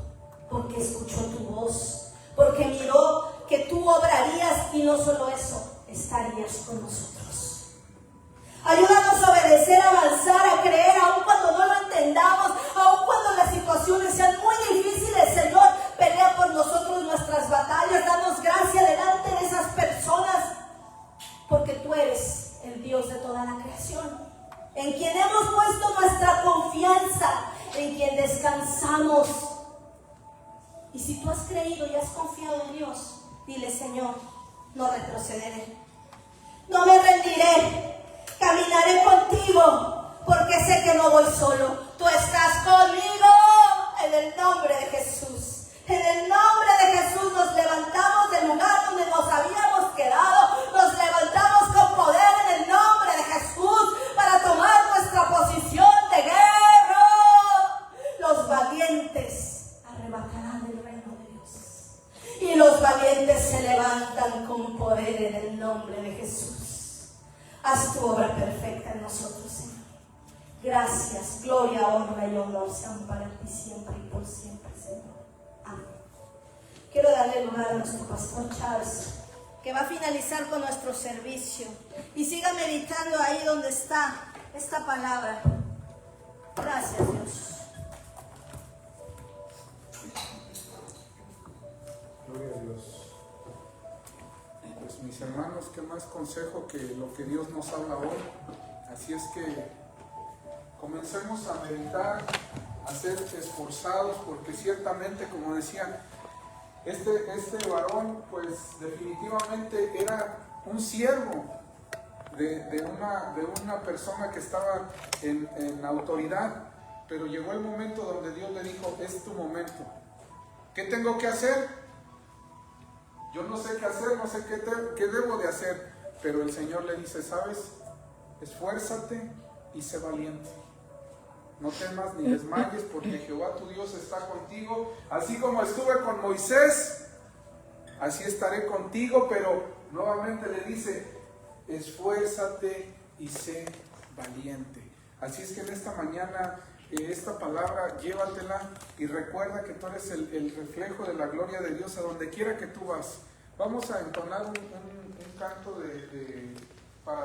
porque escuchó tu voz, porque miró que tú obrarías y no solo eso, estarías con nosotros. Ayúdanos a obedecer, a avanzar, a creer, aun cuando no lo entendamos, aun cuando las situaciones sean muy difíciles, Señor. Pelea por nosotros nuestras batallas, danos gracia delante de esas personas, porque tú eres el Dios de toda la creación, en quien hemos puesto nuestra confianza, en quien descansamos. Y si tú has creído y has confiado en Dios, dile, Señor, no retrocederé, no me rendiré. Caminaré contigo, porque sé que no voy solo. Tú estás conmigo. En el nombre de Jesús. En el nombre de Jesús nos levantamos del lugar donde nos habíamos quedado. Nos levantamos con poder en el nombre de Jesús para tomar nuestra posición de guerra. Los valientes arrebatarán el reino de Dios. Y los valientes se levantan con poder en el nombre de Jesús. Haz tu obra perfecta en nosotros, Señor. Gracias, gloria, honra y honor sean para ti siempre y por siempre, Señor. Amén. Quiero darle lugar a nuestro pastor Charles, que va a finalizar con nuestro servicio. Y siga meditando ahí donde está esta palabra. Gracias, Dios. Gloria a Dios. Pues mis hermanos, qué más consejo que lo que Dios nos habla hoy. Así es que comencemos a meditar, a ser esforzados, porque ciertamente, como decían, este varón pues definitivamente era un siervo de una persona que estaba en autoridad, pero llegó el momento donde Dios le dijo, es tu momento. ¿Qué tengo que hacer? Yo no sé qué hacer, no sé qué debo de hacer, pero el Señor le dice, ¿sabes? Esfuérzate y sé valiente. No temas ni desmayes, porque Jehová tu Dios está contigo. Así como estuve con Moisés, así estaré contigo, pero nuevamente le dice, esfuérzate y sé valiente. Así es que en esta mañana, esta palabra, llévatela y recuerda que tú eres el reflejo de la gloria de Dios a donde quiera que tú vas. Vamos a entonar un canto para